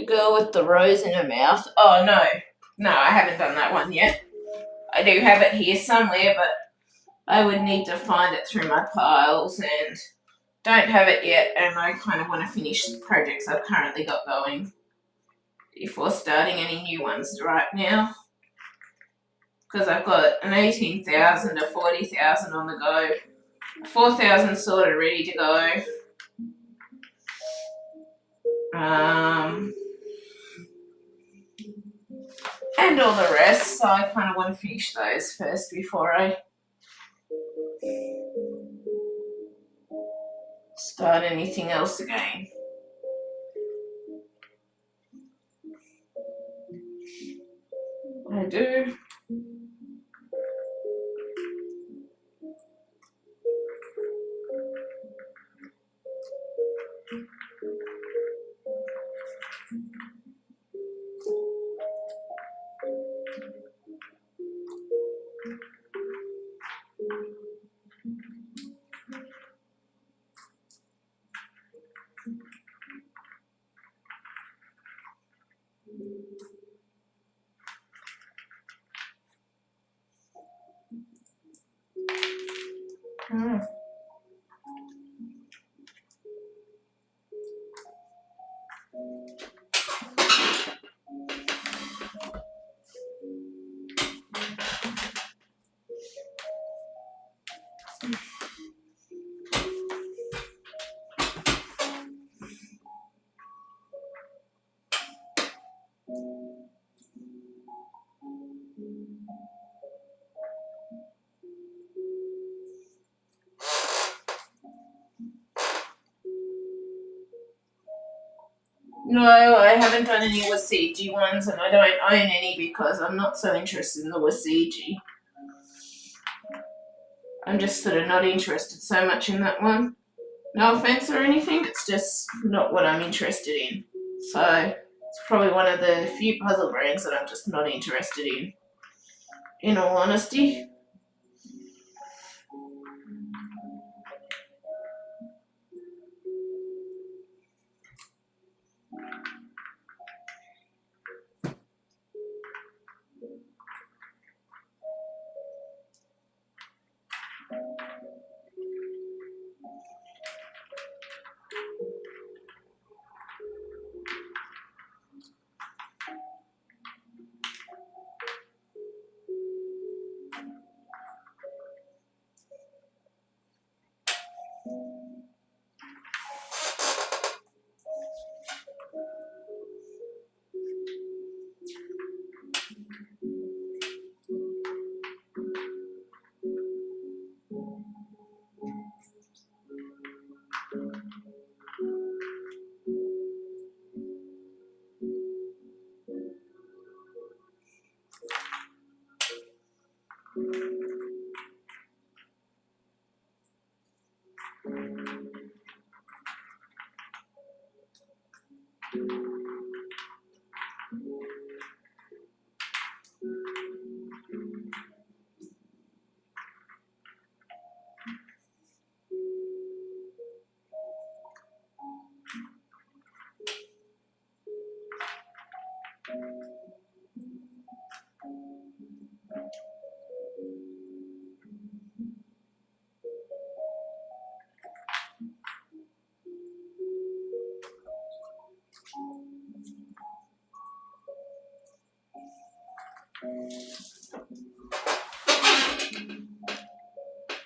girl with the rose in her mouth. Oh, no. No, I haven't done that one yet. I do have it here somewhere, but I would need to find it through my piles and don't have it yet, and I kind of want to finish the projects I've currently got going before starting any new ones right now. Because I've got an 18,000 to 40,000 on the go. 4,000 sort of ready to go. And all the rest, so I kind of want to finish those first before I start anything else again. I do. No, I haven't done any Wasiji ones, and I don't own any because I'm not so interested in the Wasiji. I'm just sort of not interested so much in that one. No offense or anything, it's just not what I'm interested in. So it's probably one of the few puzzle brands that I'm just not interested in all honesty.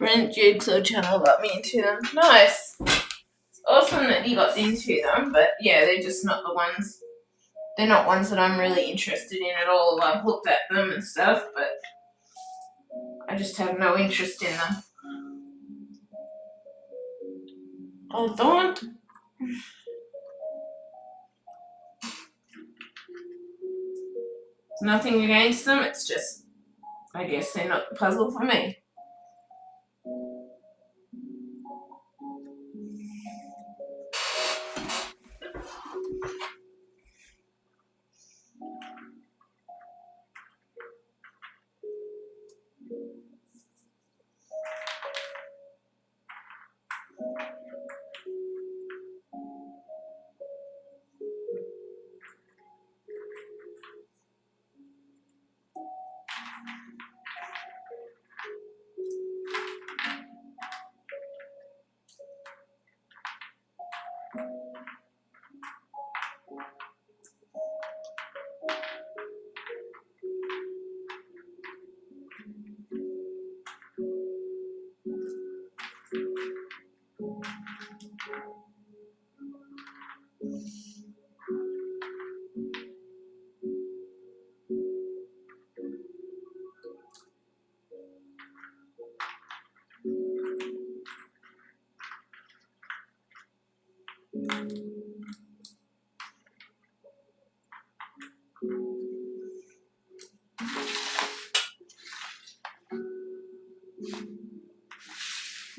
Brent Jigsaw channel got me into them. Nice. It's awesome that he got into them, but yeah, they're just not the ones. They're not ones that I'm really interested in at all. I've looked at them and stuff, but I just have no interest in them. I don't. It's nothing against them, it's just, I guess they're not the puzzle for me.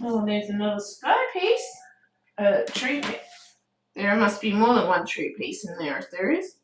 Oh, there's another sky piece. Tree piece. There must be more than one tree piece in there if there is.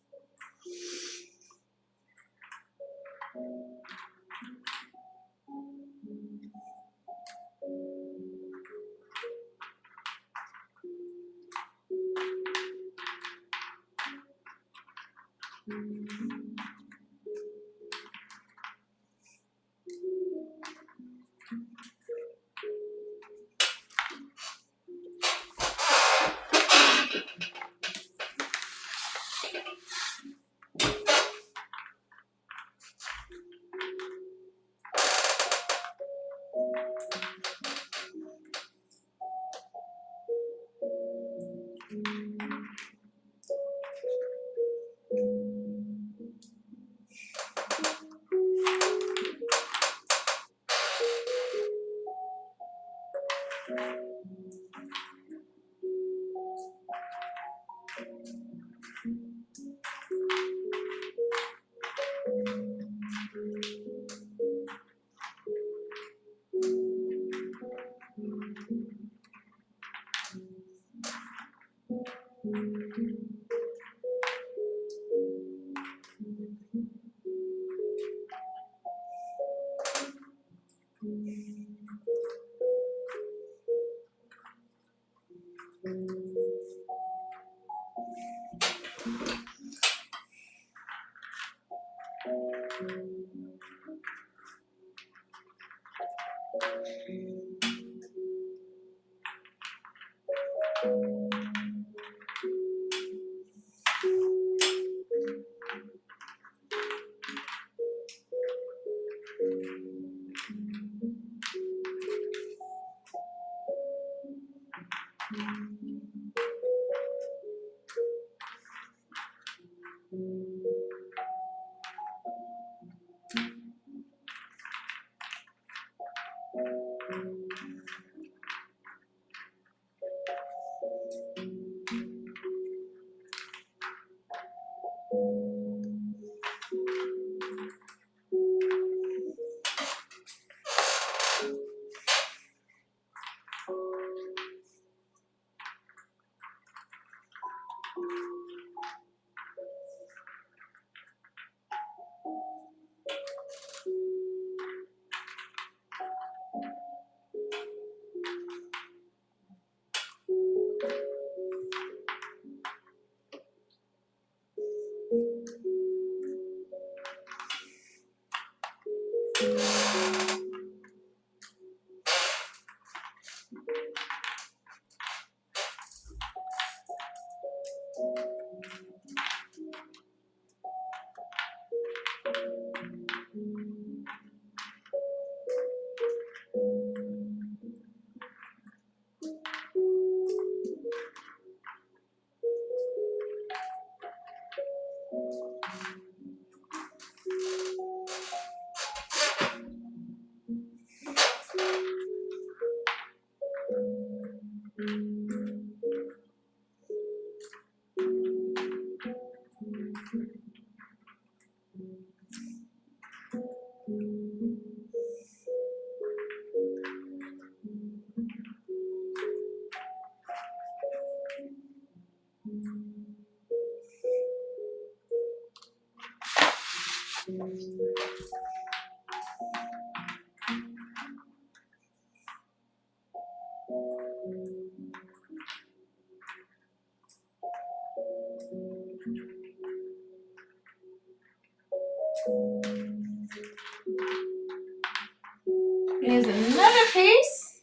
Here's another piece.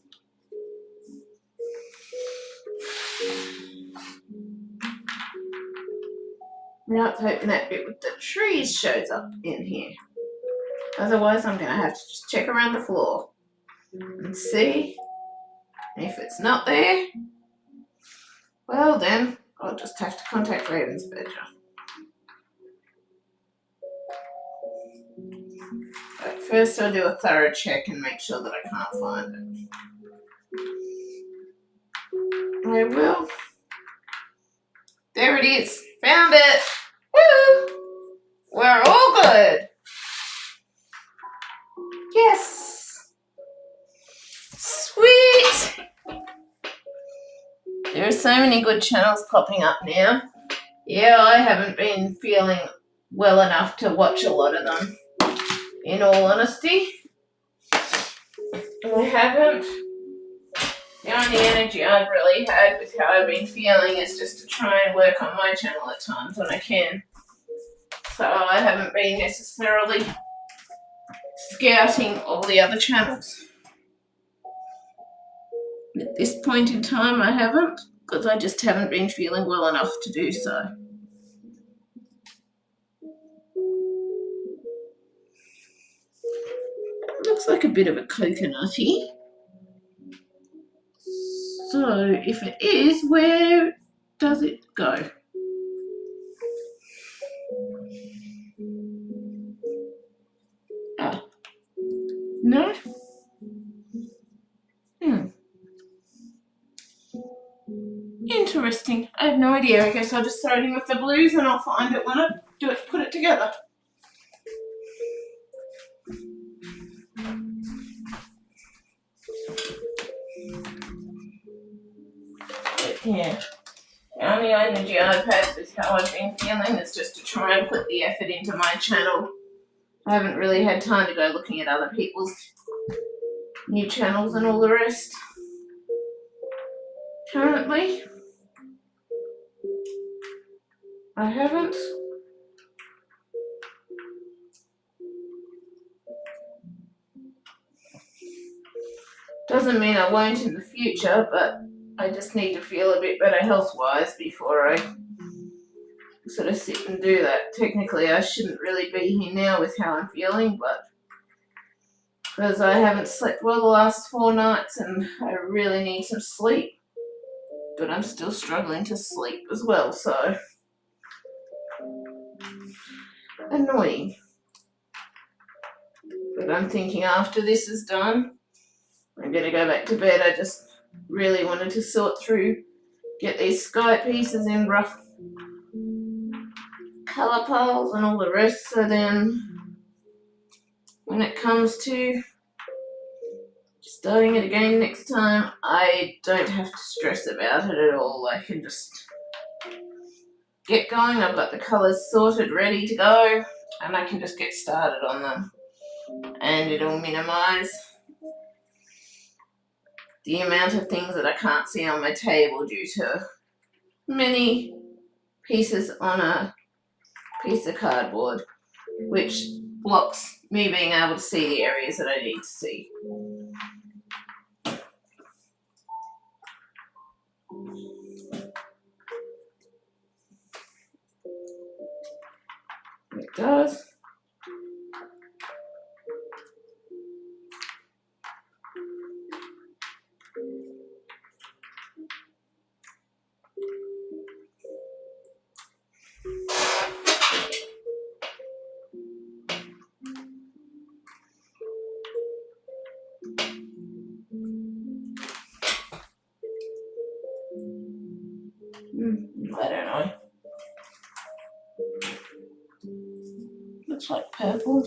Now it's hoping that bit with the trees shows up in here. Otherwise, I'm going to have to just check around the floor and see. If it's not there, well then, I'll just have to contact Ravensburger. But first I'll do a thorough check and make sure that I can't find it. I will. There it is. Found it. Woo! We're all good. Yes. Sweet. There are so many good channels popping up now. Yeah, I haven't been feeling well enough to watch a lot of them, in all honesty. I haven't. The only energy I've really had with how I've been feeling is just to try and work on my channel at times when I can. So I haven't been necessarily scouting all the other channels. At this point in time I haven't, because I just haven't been feeling well enough to do so. Looks like a bit of a coconutty. So if it is, where does it go? Ah, no? Interesting. I have no idea. I guess I'll just throw it in with the blues and I'll find it when I put it together. But yeah, the only energy I've had with how I've been feeling is just to try and put the effort into my channel. I haven't really had time to go looking at other people's new channels and all the rest. Currently, I haven't. Doesn't mean I won't in the future, but I just need to feel a bit better health-wise before I sort of sit and do that. Technically, I shouldn't really be here now with how I'm feeling, but because I haven't slept well the last 4 nights and I really need some sleep, but I'm still struggling to sleep as well, so annoying. But I'm thinking after this is done, I'm going to go back to bed. I just really wanted to sort through, get these sky pieces in rough colour piles and all the rest, so then when it comes to starting it again next time, I don't have to stress about it at all. I can just get going. I've got the colours sorted, ready to go, and I can just get started on them. And it'll minimise the amount of things that I can't see on my table due to many pieces on a piece of cardboard, which blocks me being able to see the areas that I need to see. It does. I don't know. Looks like purple.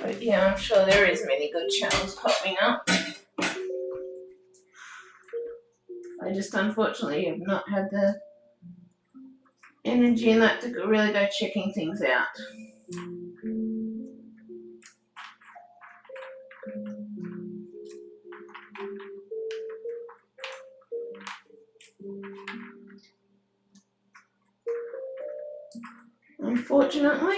But yeah, I'm sure there is many good channels popping up. I just unfortunately have not had the energy in that to really go checking things out. Unfortunately.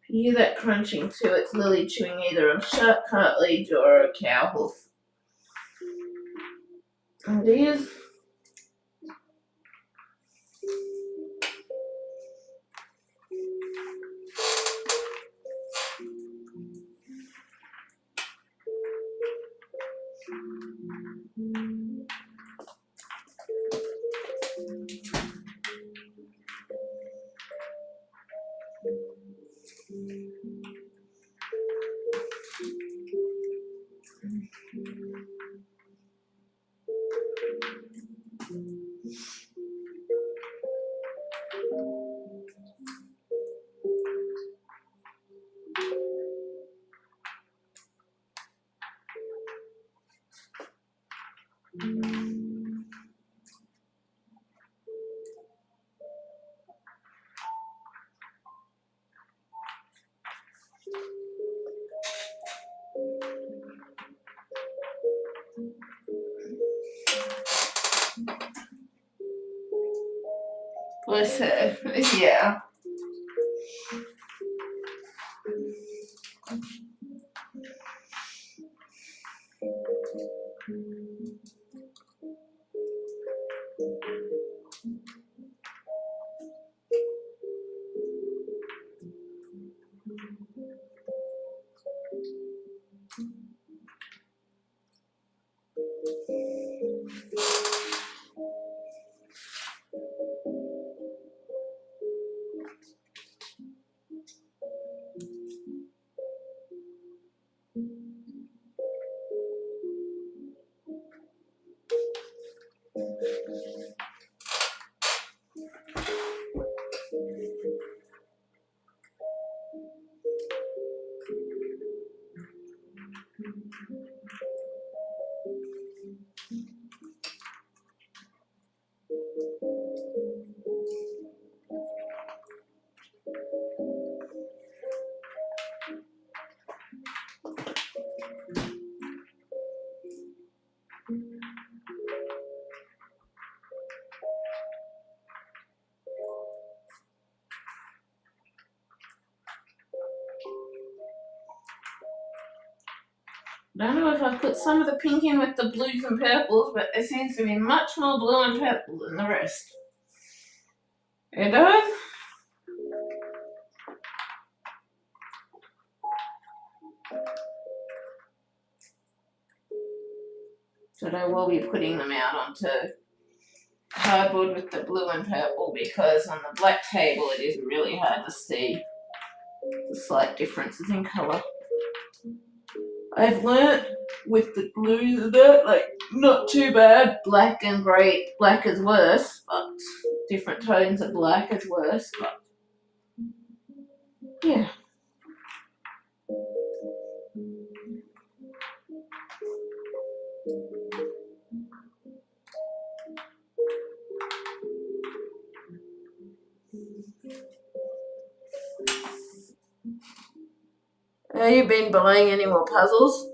You hear that crunching too? It's Lily chewing either a shark cartilage or a cow hoof. And it is. Bless her. Yeah. I don't know if I've put some of the pink in with the blues and purples, but there seems to be much more blue and purple than the rest. It does. So I will be putting them out onto cardboard with the blue and purple because on the black table it is really hard to see the slight differences in colour. I've learnt with the blue that, like, not too bad. Black and grey, black is worse, but different tones of black is worse, but yeah. Have you been buying any more puzzles?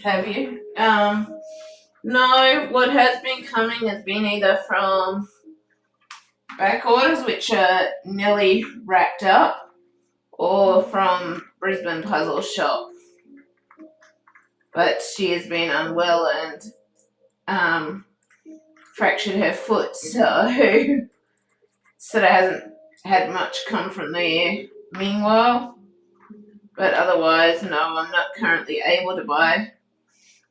Have you? No, what has been coming has been either from back orders, which are nearly wrapped up, or from Brisbane Puzzle Shop. But she has been unwell and fractured her foot, so there hasn't had much come from there meanwhile. But otherwise, no, I'm not currently able to buy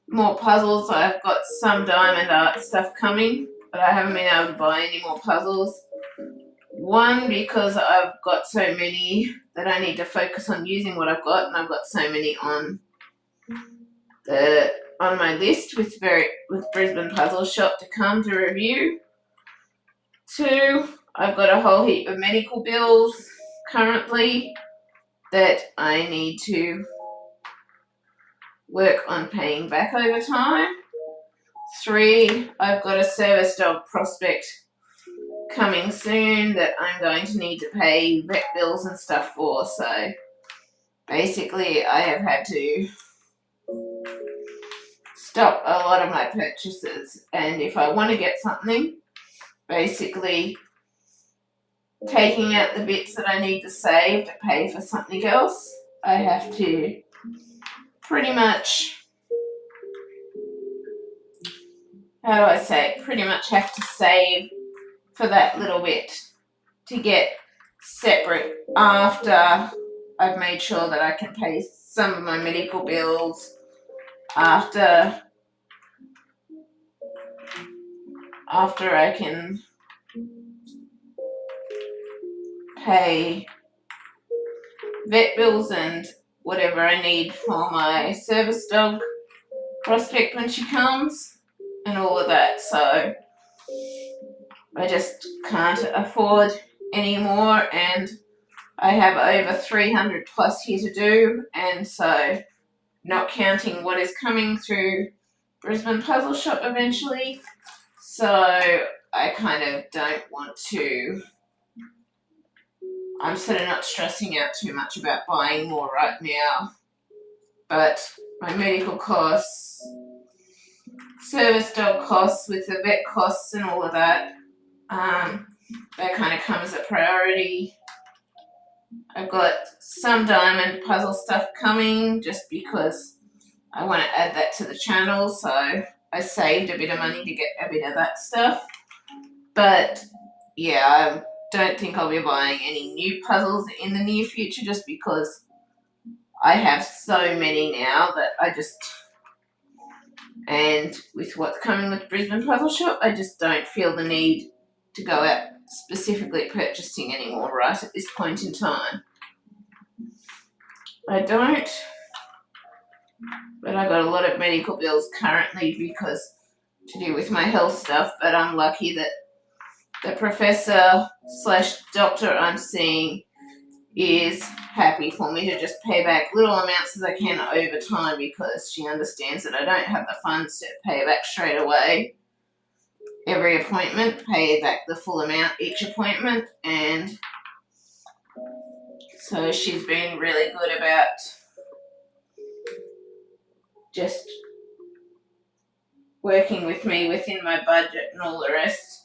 more puzzles. I've got some diamond art stuff coming, but I haven't been able to buy any more puzzles. One, because I've got so many that I need to focus on using what I've got, and I've got so many on my list with Brisbane Puzzle Shop to come to review. Two, I've got a whole heap of medical bills currently that I need to work on paying back over time. Three, I've got a service dog prospect coming soon that I'm going to need to pay vet bills and stuff for. So basically I have had to stop a lot of my purchases, and if I want to get something, basically taking out the bits that I need to save to pay for something else, I have to pretty much, how do I say it, pretty much have to save for that little bit to get separate after I've made sure that I can pay some of my medical bills, after I can pay vet bills and whatever I need for my service dog prospect when she comes and all of that. So I just can't afford anymore, and I have over 300 plus here to do, and so not counting what is coming through Brisbane Puzzle Shop eventually. So I kind of don't want to, I'm sort of not stressing out too much about buying more right now, but my medical costs, service dog costs with the vet costs and all of that, that kind of comes a priority. I've got some diamond puzzle stuff coming just because I want to add that to the channel, so I saved a bit of money to get a bit of that stuff. But yeah, I don't think I'll be buying any new puzzles in the near future just because I have so many now that I just, and with what's coming with Brisbane Puzzle Shop, I just don't feel the need to go out specifically purchasing anymore right at this point in time. I don't, but I got a lot of medical bills currently because to do with my health stuff, but I'm lucky that the professor / doctor I'm seeing is happy for me to just pay back little amounts as I can over time because she understands that I don't have the funds to pay back straight away. Every appointment, pay back the full amount each appointment, and so she's been really good about just working with me within my budget and all the rest,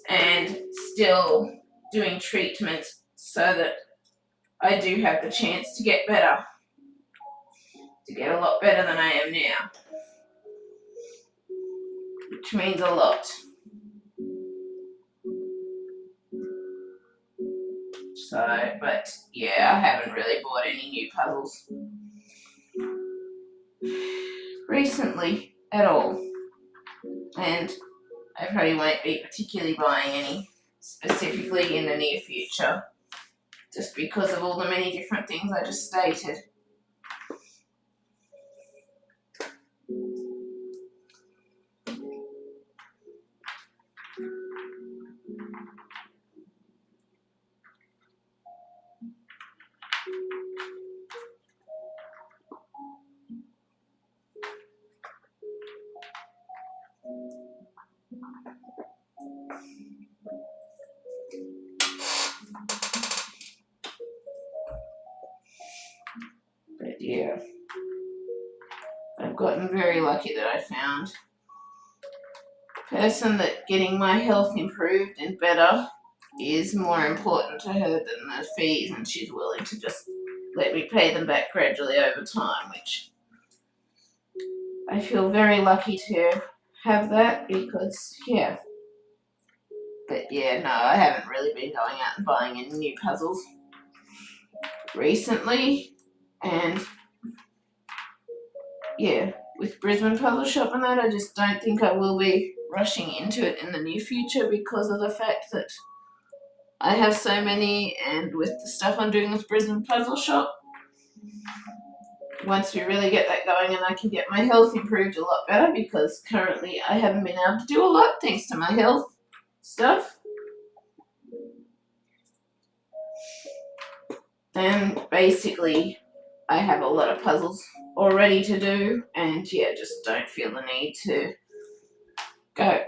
and still doing treatments so that I do have the chance to get better, to get a lot better than I am now, which means a lot. So, but yeah, I haven't really bought any new puzzles recently at all, and I probably won't be particularly buying any specifically in the near future just because of all the many different things I just stated. But yeah, I've gotten very lucky that I found a person that getting my health improved and better is more important to her than the fees, and she's willing to just let me pay them back gradually over time, which I feel very lucky to have that because, yeah. But yeah, no, I haven't really been going out and buying any new puzzles recently, and yeah, with Brisbane Puzzle Shop and that, I just don't think I will be rushing into it in the near future because of the fact that I have so many, and with the stuff I'm doing with Brisbane Puzzle Shop, once we really get that going and I can get my health improved a lot better, because currently I haven't been able to do a lot thanks to my health stuff, then basically I have a lot of puzzles already to do, and yeah, just don't feel the need to go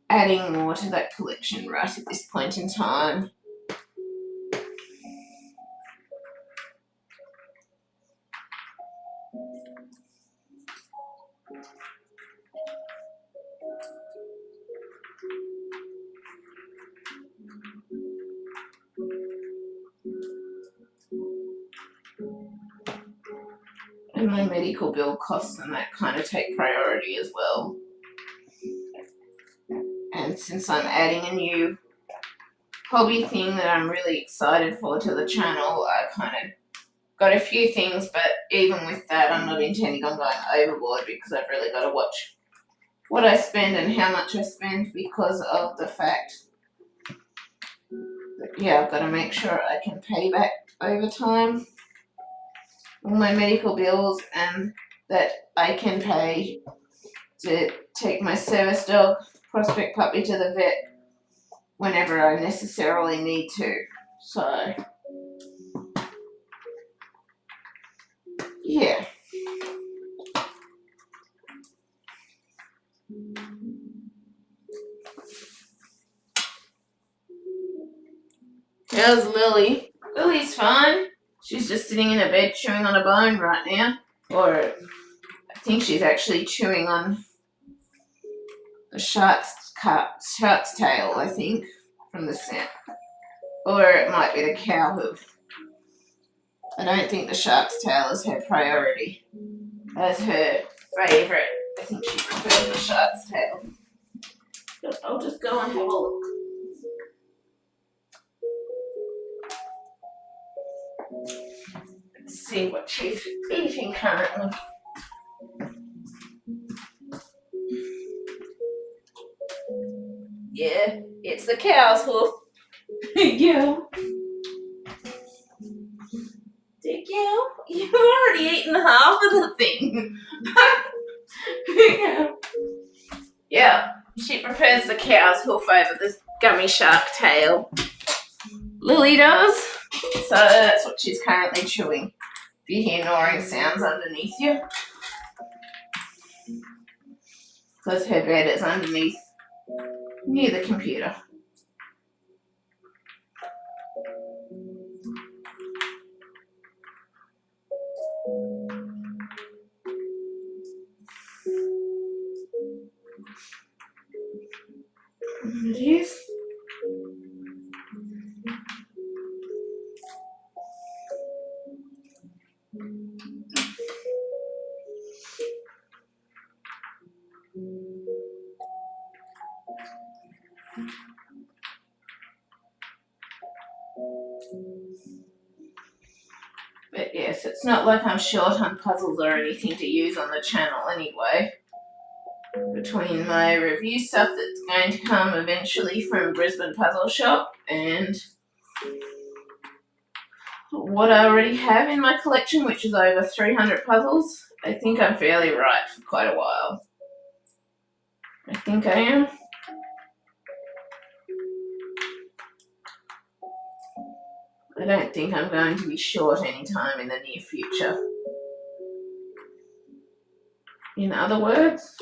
add adding more to that collection right at this point in time. And my medical bill costs and that kind of take priority as well. And since I'm adding a new hobby thing that I'm really excited for to the channel, I kind of got a few things, but even with that, I'm not intending on going overboard because I've really got to watch what I spend and how much I spend because of the fact that, yeah, I've got to make sure I can pay back over time all my medical bills and that I can pay to take my service dog, Prospect Puppy, to the vet whenever I necessarily need to. So, yeah. How's Lily? Lily's fine. She's just sitting in a bed chewing on a bone right now. Or I think she's actually chewing on the shark's tail, I think, from the scent. Or it might be the cow hoof. I don't think the shark's tail is her priority. As her favourite. I think she prefers the shark's tail. But I'll just go and have a look. Let's see what she's eating currently. Yeah, it's the cow's hoof. Yeah. Did you? You've already eaten half of the thing. Yeah. Yeah, she prefers the cow's hoof over the gummy shark tail. Lily does. So that's what she's currently chewing. If you hear gnawing sounds underneath you. Because her bed is underneath, near the computer. It is. But yes, it's not like I'm short on puzzles or anything to use on the channel anyway. Between my review stuff that's going to come eventually from Brisbane Puzzle Shop and what I already have in my collection, which is over 300 puzzles, I think I'm fairly right for quite a while. I think I am. I don't think I'm going to be short anytime in the near future. In other words,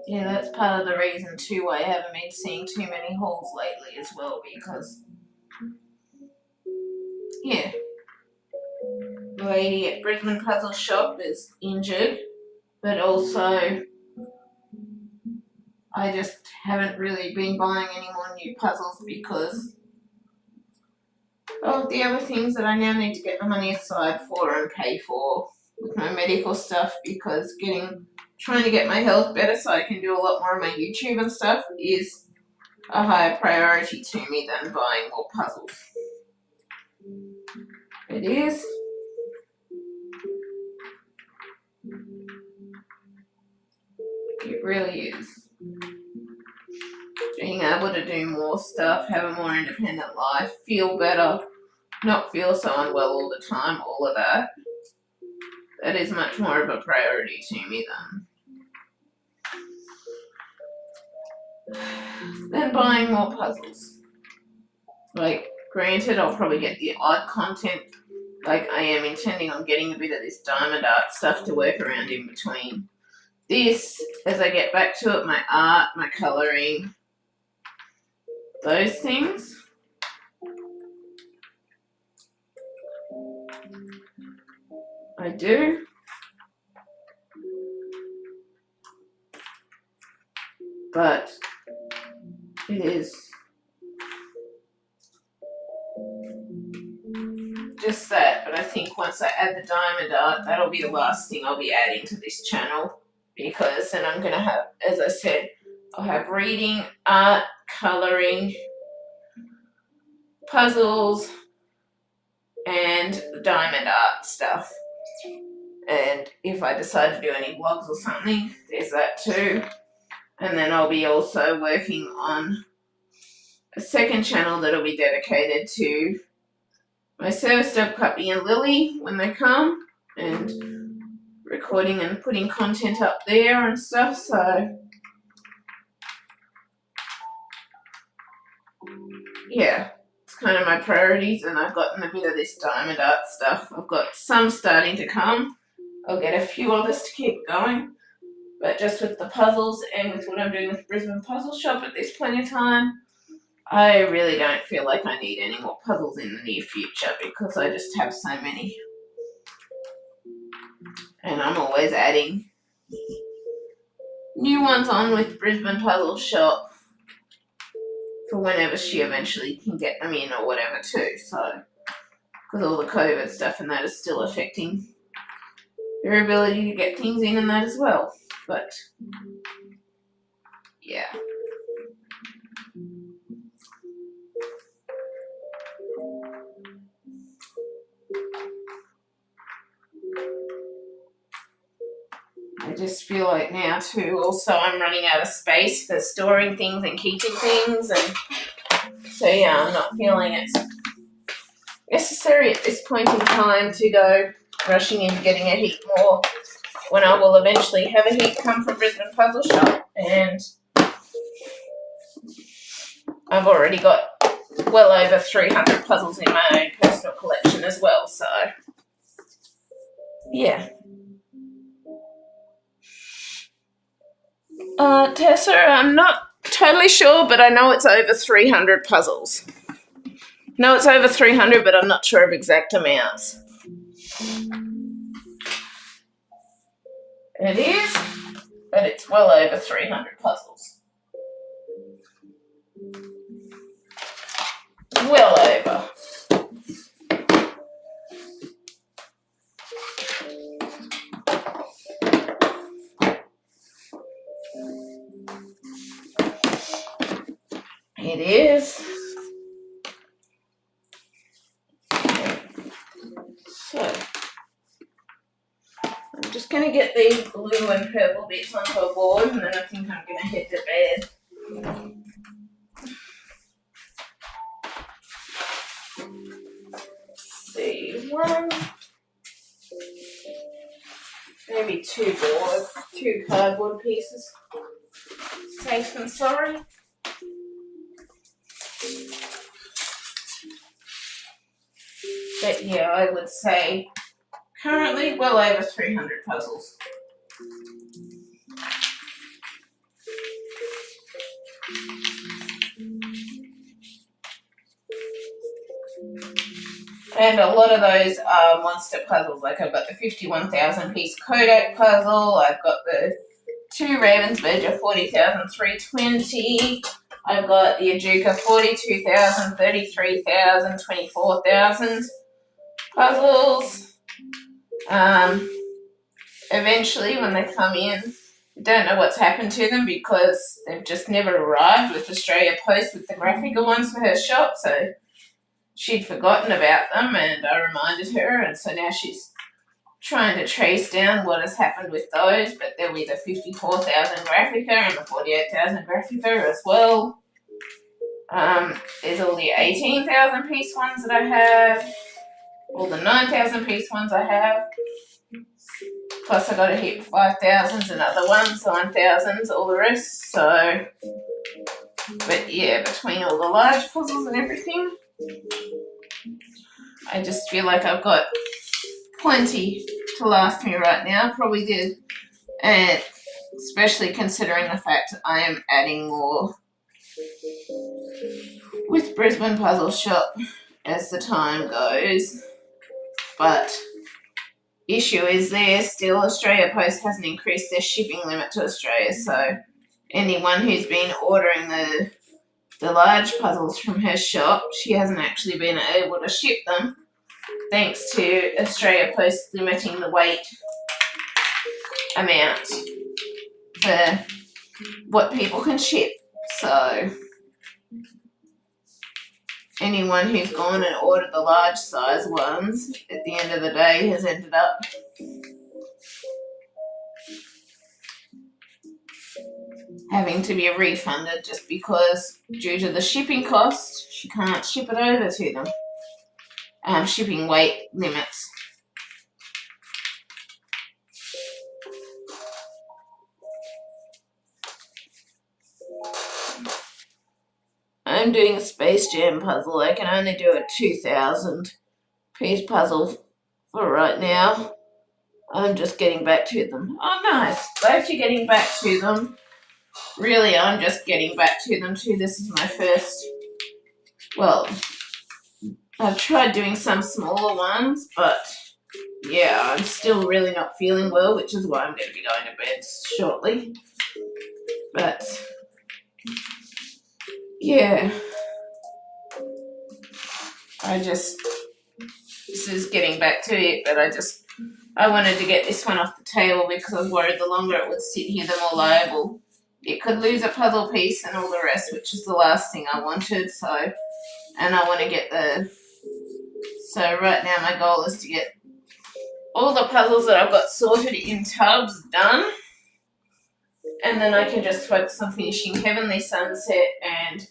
Yeah, that's part of the reason too why I haven't been seeing too many hauls lately as well, because yeah, the lady at Brisbane Puzzle Shop is injured, but also I just haven't really been buying any more new puzzles because of the other things that I now need to get the money aside for and pay for with my medical stuff, because trying to get my health better so I can do a lot more of my YouTube and stuff is a higher priority to me than buying more puzzles. It is. It really is. Being able to do more stuff, have a more independent life, feel better, not feel so unwell all the time, all of that. That is much more of a priority to me than buying more puzzles. Like, granted, I'll probably get the odd content. Like, I am intending on getting a bit of this diamond art stuff to work around in between this, as I get back to it, my art, my colouring, those things. I do. But it is just that. But I think once I add the diamond art, that'll be the last thing I'll be adding to this channel, because then I'm going to have, as I said, I'll have reading, art, colouring, puzzles, and the diamond art stuff. And if I decide to do any vlogs or something, there's that too. And then I'll be also working on a second channel that'll be dedicated to my service dog Puppy and Lily when they come, and recording and putting content up there and stuff. So yeah, it's kind of my priorities, and I've gotten a bit of this diamond art stuff. I've got some starting to come. I'll get a few others to keep going. But just with the puzzles and with what I'm doing with Brisbane Puzzle Shop at this point in time, I really don't feel like I need any more puzzles in the near future, because I just have so many. And I'm always adding new ones on with Brisbane Puzzle Shop for whenever she eventually can get them in or whatever too. So, because all the COVID stuff and that is still affecting her ability to get things in and that as well. But yeah. I just feel like now too, also I'm running out of space for storing things and keeping things, and so yeah, I'm not feeling it's necessary at this point in time to go rushing into getting a heap more when I will eventually have a heap come from Brisbane Puzzle Shop, and I've already got well over 300 puzzles in my own personal collection as well, so yeah. Tessa, I'm not totally sure, but I know it's over 300 puzzles. No, it's over 300, but I'm not sure of exact amounts. It is, but it's well over 300 puzzles. Well over. It is. So, I'm just going to get these blue and purple bits onto a board, and then I think I'm going to head to bed. Let's see, one, maybe two cardboard pieces. Safe and sorry. But yeah, I would say currently well over 300 puzzles. And a lot of those are monster puzzles. Like I've got the 51,000 piece Kodak puzzle, I've got the 2 Ravensburger 40,320, I've got the Ajuka 42,000, 33,000, 24,000 puzzles. Eventually when they come in, I don't know what's happened to them because they've just never arrived with Australia Post with the graphical ones for her shop, so she'd forgotten about them and I reminded her, and so now she's trying to trace down what has happened with those, but there'll be the 54,000 Graphica and the 48,000 Graphica as well. There's all the 18,000 piece ones that I have, all the 9,000 piece ones I have, plus I got a heap of 5,000s and other ones, 9,000s, all the rest, so, but yeah, between all the large puzzles and everything, I just feel like I've got plenty to last me right now, probably did, and especially considering the fact that I am adding more with Brisbane Puzzle Shop as the time goes. But issue is there still, Australia Post hasn't increased their shipping limit to Australia, so anyone who's been ordering the large puzzles from her shop, she hasn't actually been able to ship them thanks to Australia Post limiting the weight amount for what people can ship. So anyone who's gone and ordered the large size ones at the end of the day has ended up having to be refunded just because due to the shipping cost she can't ship it over to them. Shipping weight limits. I'm doing a Space Jam puzzle. I can only do a 2,000 piece puzzle for right now. I'm just getting back to them. Oh, nice. Glad you're getting back to them. Really, I'm just getting back to them too. This is my first, well, I've tried doing some smaller ones, but yeah, I'm still really not feeling well, which is why I'm going to be going to bed shortly. But yeah, this is getting back to it, but I wanted to get this one off the table because I was worried the longer it would sit here, the more liable it could lose a puzzle piece and all the rest, which is the last thing I wanted. So, and I want to get so right now my goal is to get all the puzzles that I've got sorted in tubs done, and then I can just focus on finishing Heavenly Sunset and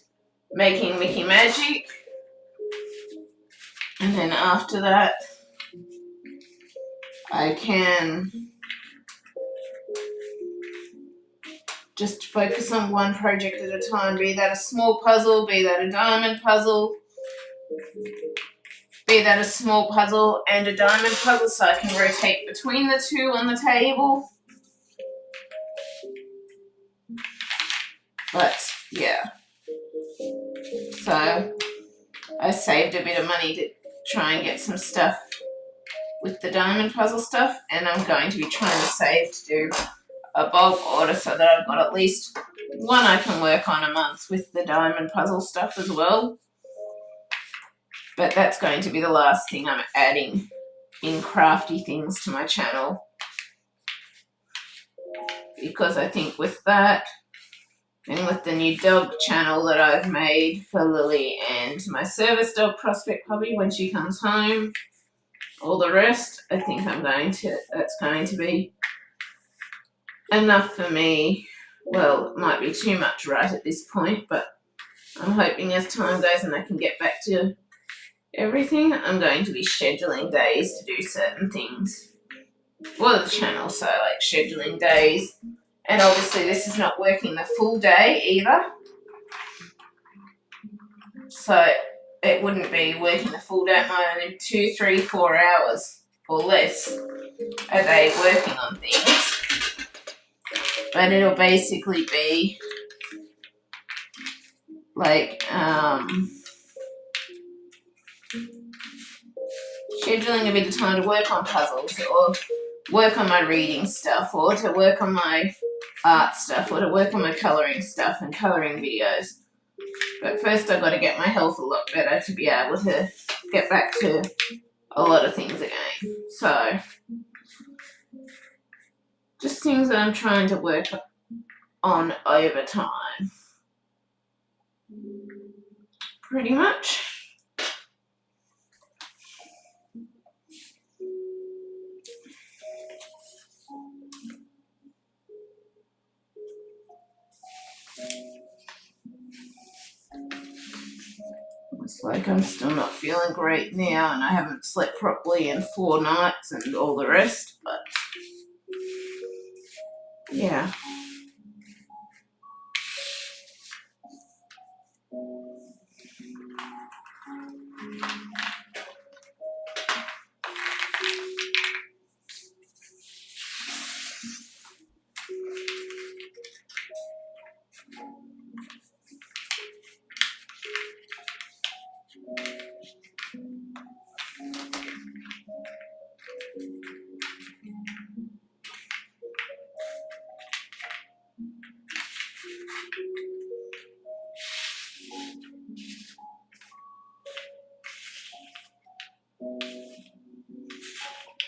making Mickey Magic, and then after that I can just focus on one project at a time, be that a small puzzle, be that a diamond puzzle, be that a small puzzle and a diamond puzzle, so I can rotate between the two on the table. But yeah, so I saved a bit of money to try and get some stuff with the diamond puzzle stuff, and I'm going to be trying to save to do a bulk order so that I've got at least one I can work on a month with the diamond puzzle stuff as well. But that's going to be the last thing I'm adding in crafty things to my channel, because I think with that and with the new dog channel that I've made for Lily and my service dog Prospect Puppy when she comes home, all the rest, I think that's going to be enough for me. Well, it might be too much right at this point, but I'm hoping as time goes and I can get back to everything, I'm going to be scheduling days to do certain things for the channel, so like scheduling days, and obviously this is not working the full day either, so it wouldn't be working the full day, only 2, 3, 4 hours or less a day working on things, but it'll basically be like scheduling a bit of time to work on puzzles or work on my reading stuff or to work on my art stuff or to work on my colouring stuff and colouring videos. But first I've got to get my health a lot better to be able to get back to a lot of things again. So just things that I'm trying to work on over time. Pretty much. It's like I'm still not feeling great now, and I haven't slept properly in 4 nights and all the rest, but yeah.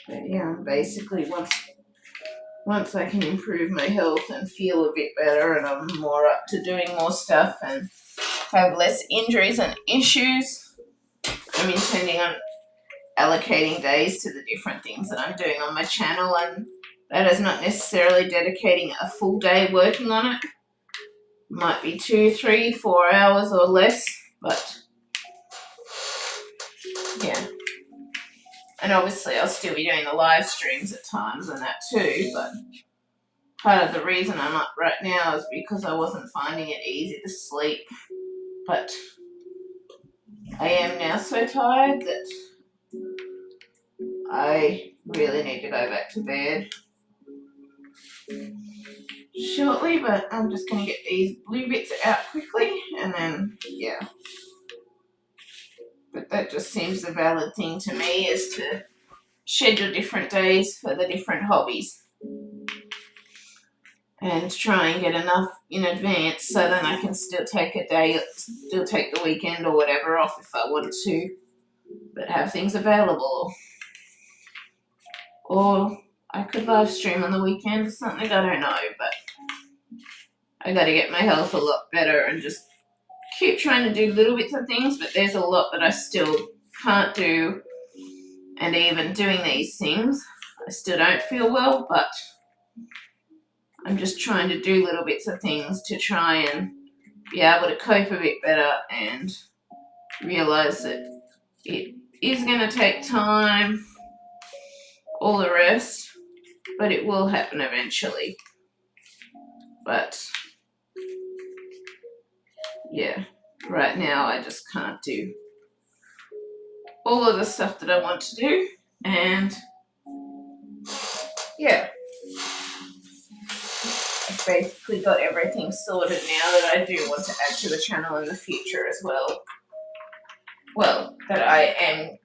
But yeah, basically once I can improve my health and feel a bit better and I'm more up to doing more stuff and have less injuries and issues, I'm intending on allocating days to the different things that I'm doing on my channel, and that is not necessarily dedicating a full day working on it. Might be 2, 3, 4 hours or less, but yeah. And obviously I'll still be doing the live streams at times and that too, but part of the reason I'm up right now is because I wasn't finding it easy to sleep. But I am now so tired that I really need to go back to bed shortly, but I'm just going to get these blue bits out quickly and then, yeah. But that just seems the valid thing to me, is to schedule different days for the different hobbies and try and get enough in advance so then I can still take the weekend or whatever off if I want to, but have things available. Or I could live stream on the weekend or something, I don't know, but I got to get my health a lot better and just keep trying to do little bits of things, but there's a lot that I still can't do, and even doing these things I still don't feel well, but I'm just trying to do little bits of things to try and be able to cope a bit better and realise that it is going to take time, all the rest, but it will happen eventually. But yeah, right now I just can't do all of the stuff that I want to do, and yeah, I've basically got everything sorted now that I do want to add to the channel in the future as well. Well, that I am,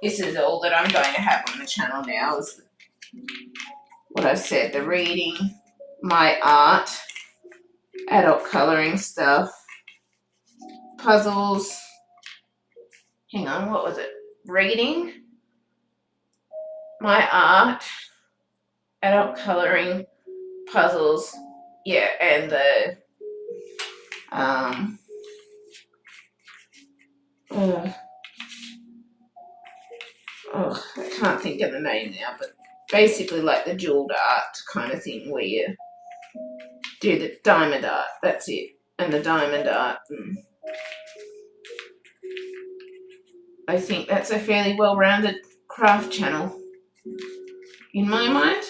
this is all that I'm going to have on the channel now, is what I've said, the reading, my art, adult colouring stuff, puzzles, hang on, what was it? Reading, my art, adult colouring, puzzles, yeah, and the I can't think of the name now, but basically like the jeweled art kind of thing where you do the diamond art, that's it, and the diamond art. I think that's a fairly well-rounded craft channel in my mind,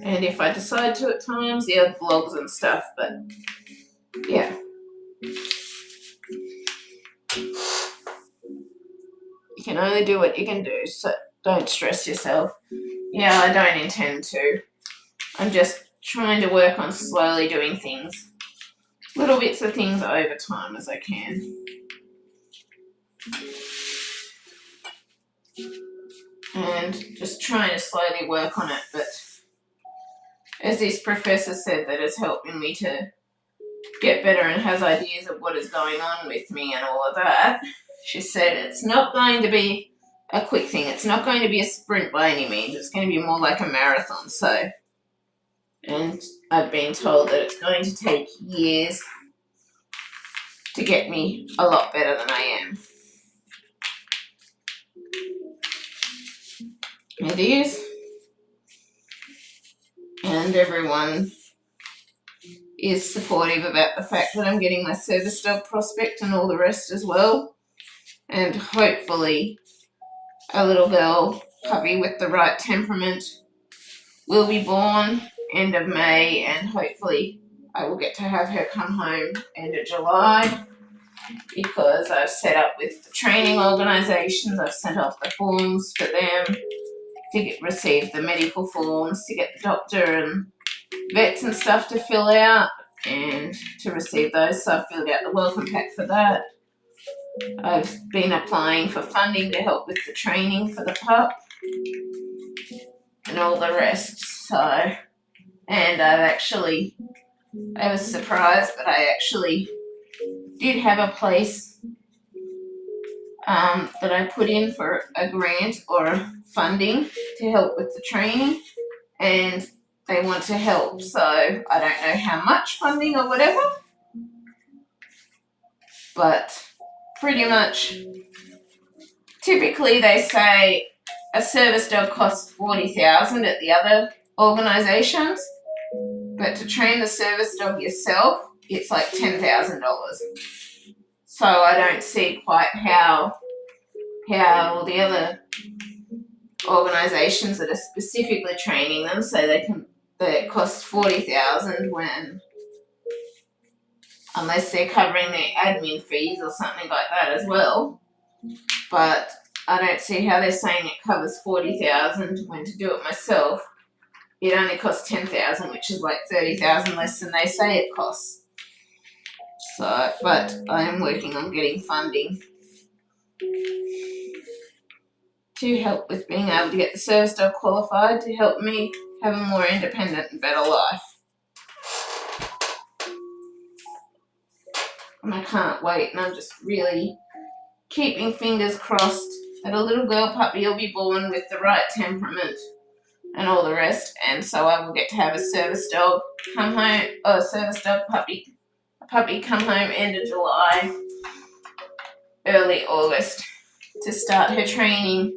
and if I decide to at times, the other vlogs and stuff, but yeah. You can only do what you can do, so don't stress yourself. Yeah, I don't intend to. I'm just trying to work on slowly doing things, little bits of things over time as I can. And just trying to slowly work on it, but as this professor said that is helping me to get better and has ideas of what is going on with me and all of that, she said it's not going to be a quick thing. It's not going to be a sprint by any means. It's going to be more like a marathon. So, and I've been told that it's going to take years to get me a lot better than I am. It is. And everyone is supportive about the fact that I'm getting my service dog prospect and all the rest as well. And hopefully a little girl puppy with the right temperament will be born end of May, and hopefully I will get to have her come home end of July, because I've set up with the training organisations, I've sent off the forms for them to receive the medical forms, to get the doctor and vets and stuff to fill out and to receive those, so I've filled out the welcome pack for that. I've been applying for funding to help with the training for the pup and all the rest. So, and I was surprised, but I actually did have a place that I put in for a grant or funding to help with the training, and they want to help. So I don't know how much funding or whatever, but pretty much, typically they say a service dog costs $40,000 at the other organisations, but to train the service dog yourself, it's like $10,000. So I don't see quite how the other organisations that are specifically training them say that it costs $40,000 when, unless they're covering their admin fees or something like that as well. But I don't see how they're saying it covers $40,000 when, to do it myself, it only costs $10,000, which is like $30,000 less than they say it costs. So, but I am working on getting funding to help with being able to get the service dog qualified, to help me have a more independent and better life. And I can't wait, and I'm just really keeping fingers crossed that a little girl puppy will be born with the right temperament and all the rest, and so I will get to have a service dog come home, or a service dog puppy come home end of July, early August, to start her training,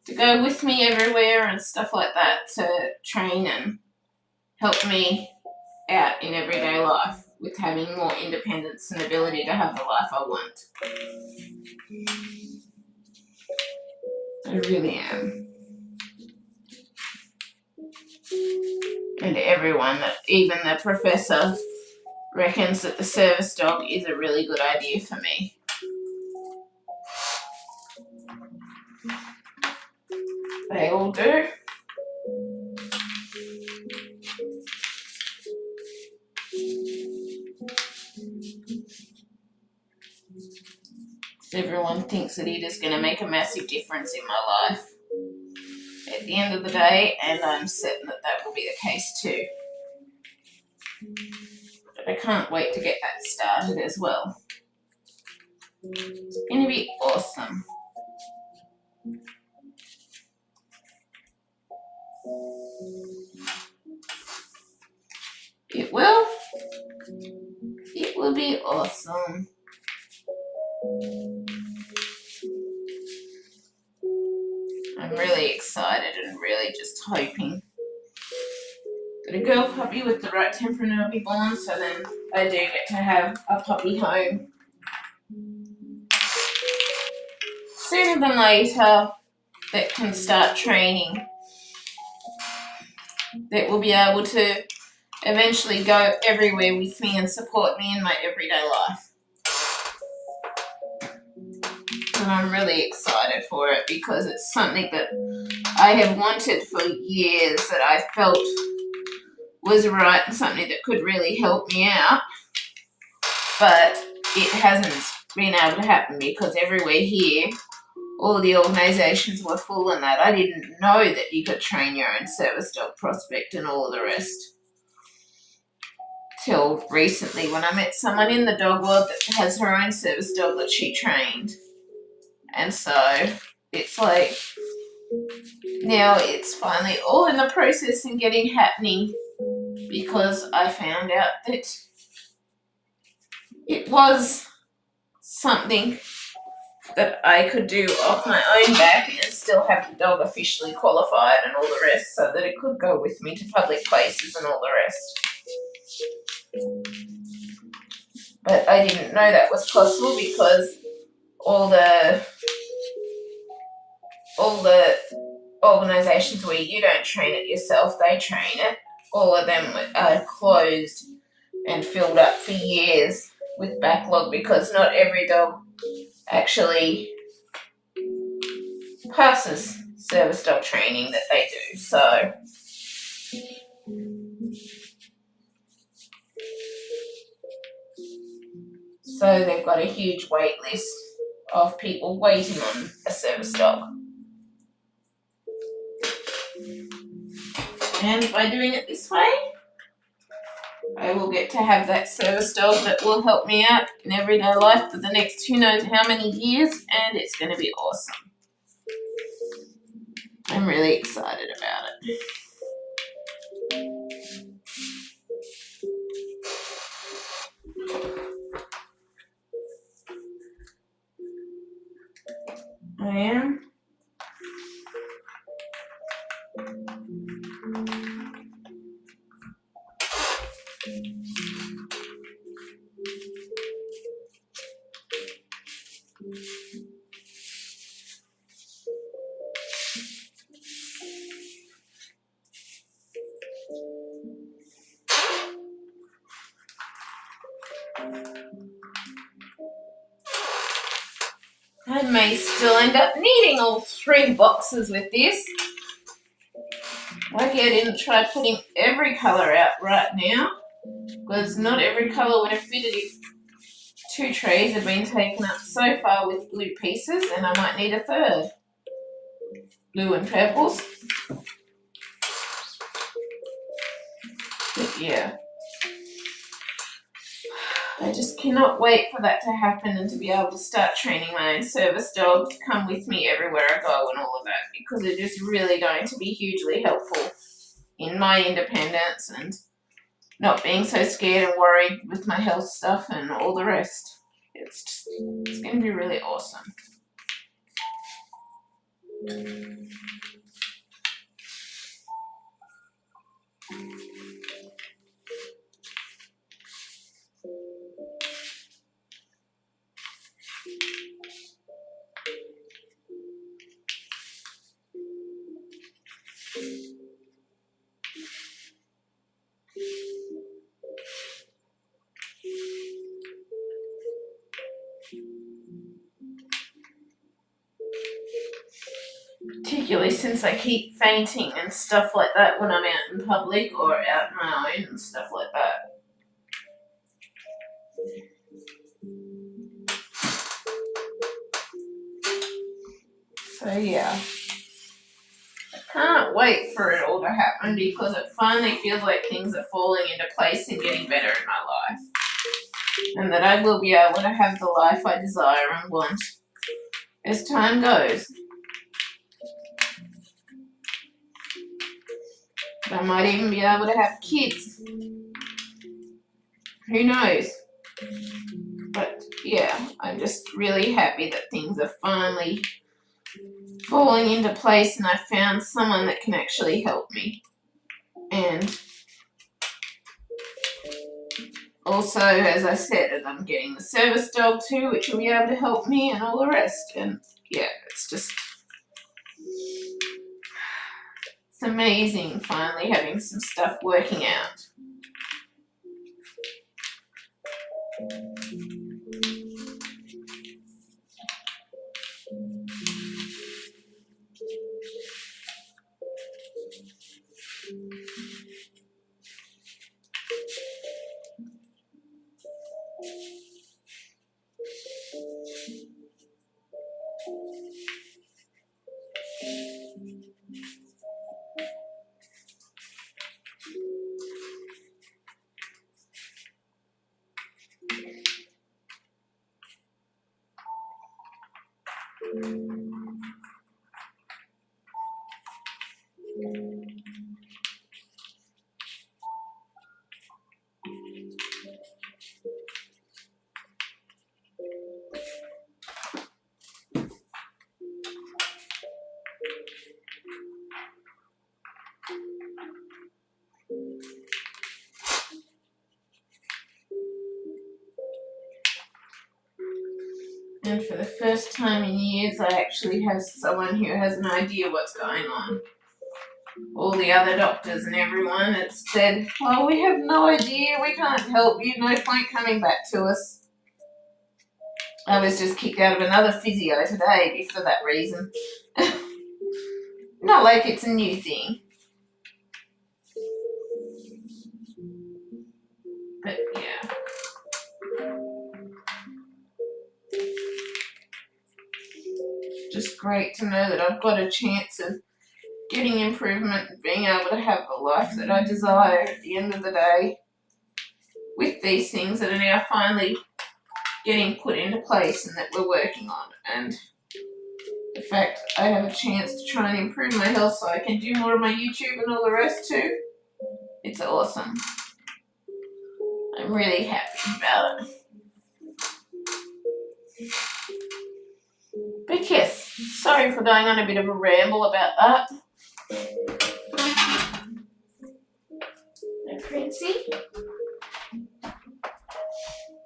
to go with me everywhere and stuff like that, to train and help me out in everyday life with having more independence and ability to have the life I want. I really am. And everyone, even the professor, reckons that the service dog is a really good idea for me. They all do. Everyone thinks that it is going to make a massive difference in my life at the end of the day, and I'm certain that that will be the case too. But I can't wait to get that started as well. It's going to be awesome. It will. It will be awesome. I'm really excited and really just hoping that a girl puppy with the right temperament will be born, so then I do get to have a puppy home sooner than later that can start training, that will be able to eventually go everywhere with me and support me in my everyday life. And I'm really excited for it because it's something that I have wanted for years, that I felt was right and something that could really help me out, but it hasn't been able to happen because everywhere here, all the organisations were full and that. I didn't know that you could train your own service dog prospect and all the rest till recently when I met someone in the dog world that has her own service dog that she trained. And so it's like now it's finally all in the process and getting happening, because I found out that it was something that I could do off my own back and still have the dog officially qualified and all the rest, so that it could go with me to public places and all the rest. But I didn't know that was possible because all the organisations where you don't train it yourself, they train it. All of them are closed and filled up for years with backlog because not every dog actually passes service dog training that they do. So they've got a huge wait list of people waiting on a service dog. And by doing it this way, I will get to have that service dog that will help me out in everyday life for the next who knows how many years, and it's going to be awesome. I'm really excited about it. I am. I may still end up needing all 3 boxes with this. Lucky I didn't try putting every colour out right now, because not every colour would have fitted if 2 trays have been taken up so far with blue pieces, and I might need a 3rd. Blue and purples. But yeah. I just cannot wait for that to happen and to be able to start training my own service dog to come with me everywhere I go and all of that, because it is really going to be hugely helpful in my independence and not being so scared and worried with my health stuff and all the rest. It's going to be really awesome. particularly since I keep fainting and stuff like that when I'm out in public or out on my own and stuff like that. So yeah, I can't wait for it all to happen because it finally feels like things are falling into place and getting better in my life. And that I will be able to have the life I desire and want as time goes. I might even be able to have kids. Who knows? But yeah, I'm just really happy that things are finally falling into place and I found someone that can actually help me. And also, as I said, I'm getting the service dog too, which will be able to help me and all the rest. And yeah, it's amazing finally having some stuff working out. And for the first time in years, I actually have someone who has an idea what's going on. All the other doctors and everyone had said, oh, we have no idea, we can't help you, no point coming back to us. I was just kicked out of another physio today for that reason. Not like it's a new thing. But yeah. Just great to know that I've got a chance of getting improvement and being able to have the life that I desire at the end of the day with these things that are now finally getting put into place and that we're working on. And the fact I have a chance to try and improve my health so I can do more of my YouTube and all the rest too, it's awesome. I'm really happy about it. But yes, sorry for going on a bit of a ramble about that. No, Princy.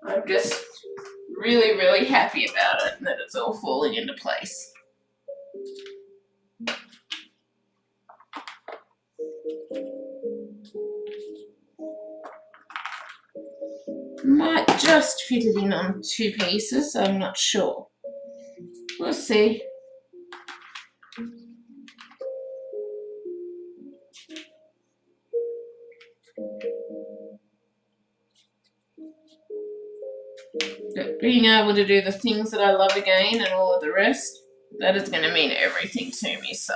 I'm just really, really happy about it and that it's all falling into place. Might just fit it in on 2 pieces, I'm not sure. We'll see. But being able to do the things that I love again and all of the rest, that is going to mean everything to me. So,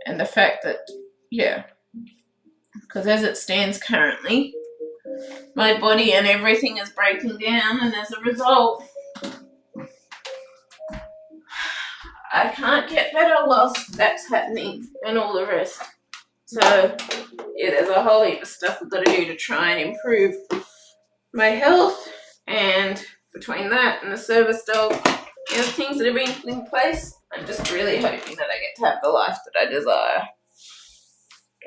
and the fact that, yeah, because as it stands currently, my body and everything is breaking down, and as a result, I can't get better whilst that's happening and all the rest. So, yeah, there's a whole heap of stuff I've got to do to try and improve my health, and between that and the service dog and the things that have been put in place, I'm just really hoping that I get to have the life that I desire.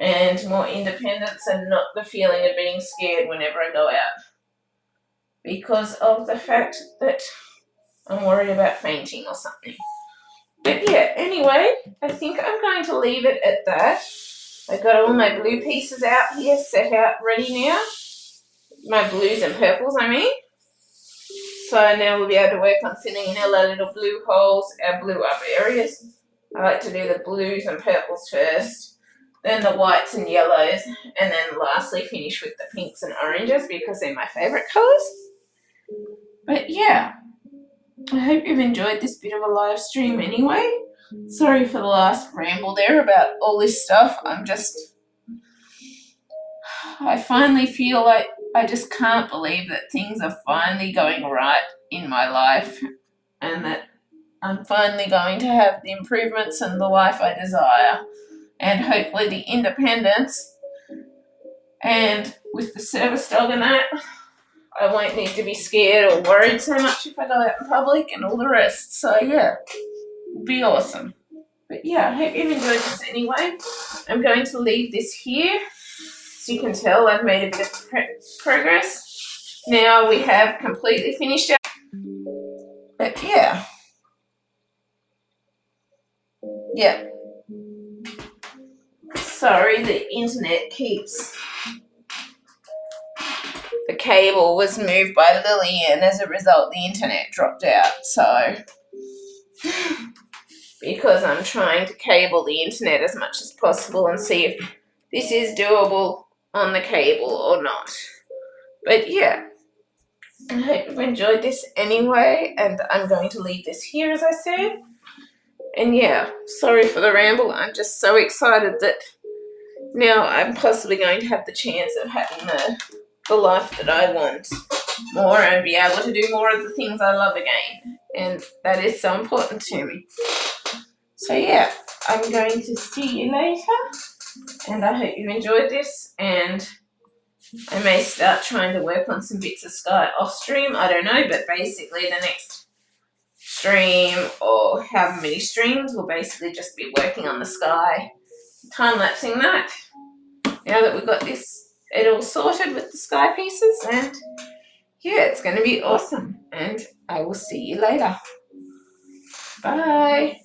And more independence and not the feeling of being scared whenever I go out. Because of the fact that I'm worried about fainting or something. But yeah, anyway, I think I'm going to leave it at that. I've got all my blue pieces out here, set out, ready now. My blues and purples, I mean. So now we'll be able to work on filling in our little blue holes, our blue up areas. I like to do the blues and purples first, then the whites and yellows, and then lastly finish with the pinks and oranges because they're my favourite colours. But yeah, I hope you've enjoyed this bit of a live stream anyway. Sorry for the last ramble there about all this stuff. I finally feel like I just can't believe that things are finally going right in my life and that I'm finally going to have the improvements and the life I desire and hopefully the independence. And with the service dog and that, I won't need to be scared or worried so much if I go out in public and all the rest. So yeah, it'll be awesome. But yeah, I hope you've enjoyed this anyway. I'm going to leave this here. So you can tell I've made a bit of progress. Now we have completely finished our... But yeah. Yeah. Sorry, the internet keeps... The cable was moved by Lily and as a result the internet dropped out. So... because I'm trying to cable the internet as much as possible and see if this is doable on the cable or not. But yeah, I hope you've enjoyed this anyway, and I'm going to leave this here as I said. And yeah, sorry for the ramble. I'm just so excited that now I'm possibly going to have the chance of having the life that I want more and be able to do more of the things I love again. And that is so important to me. So yeah, I'm going to see you later. And I hope you enjoyed this, and I may start trying to work on some bits of sky off stream, I don't know, but basically the next stream or however many streams will basically just be working on the sky, time-lapsing that, now that we've got this it all sorted with the sky pieces, and yeah, it's going to be awesome, and I will see you later. Bye.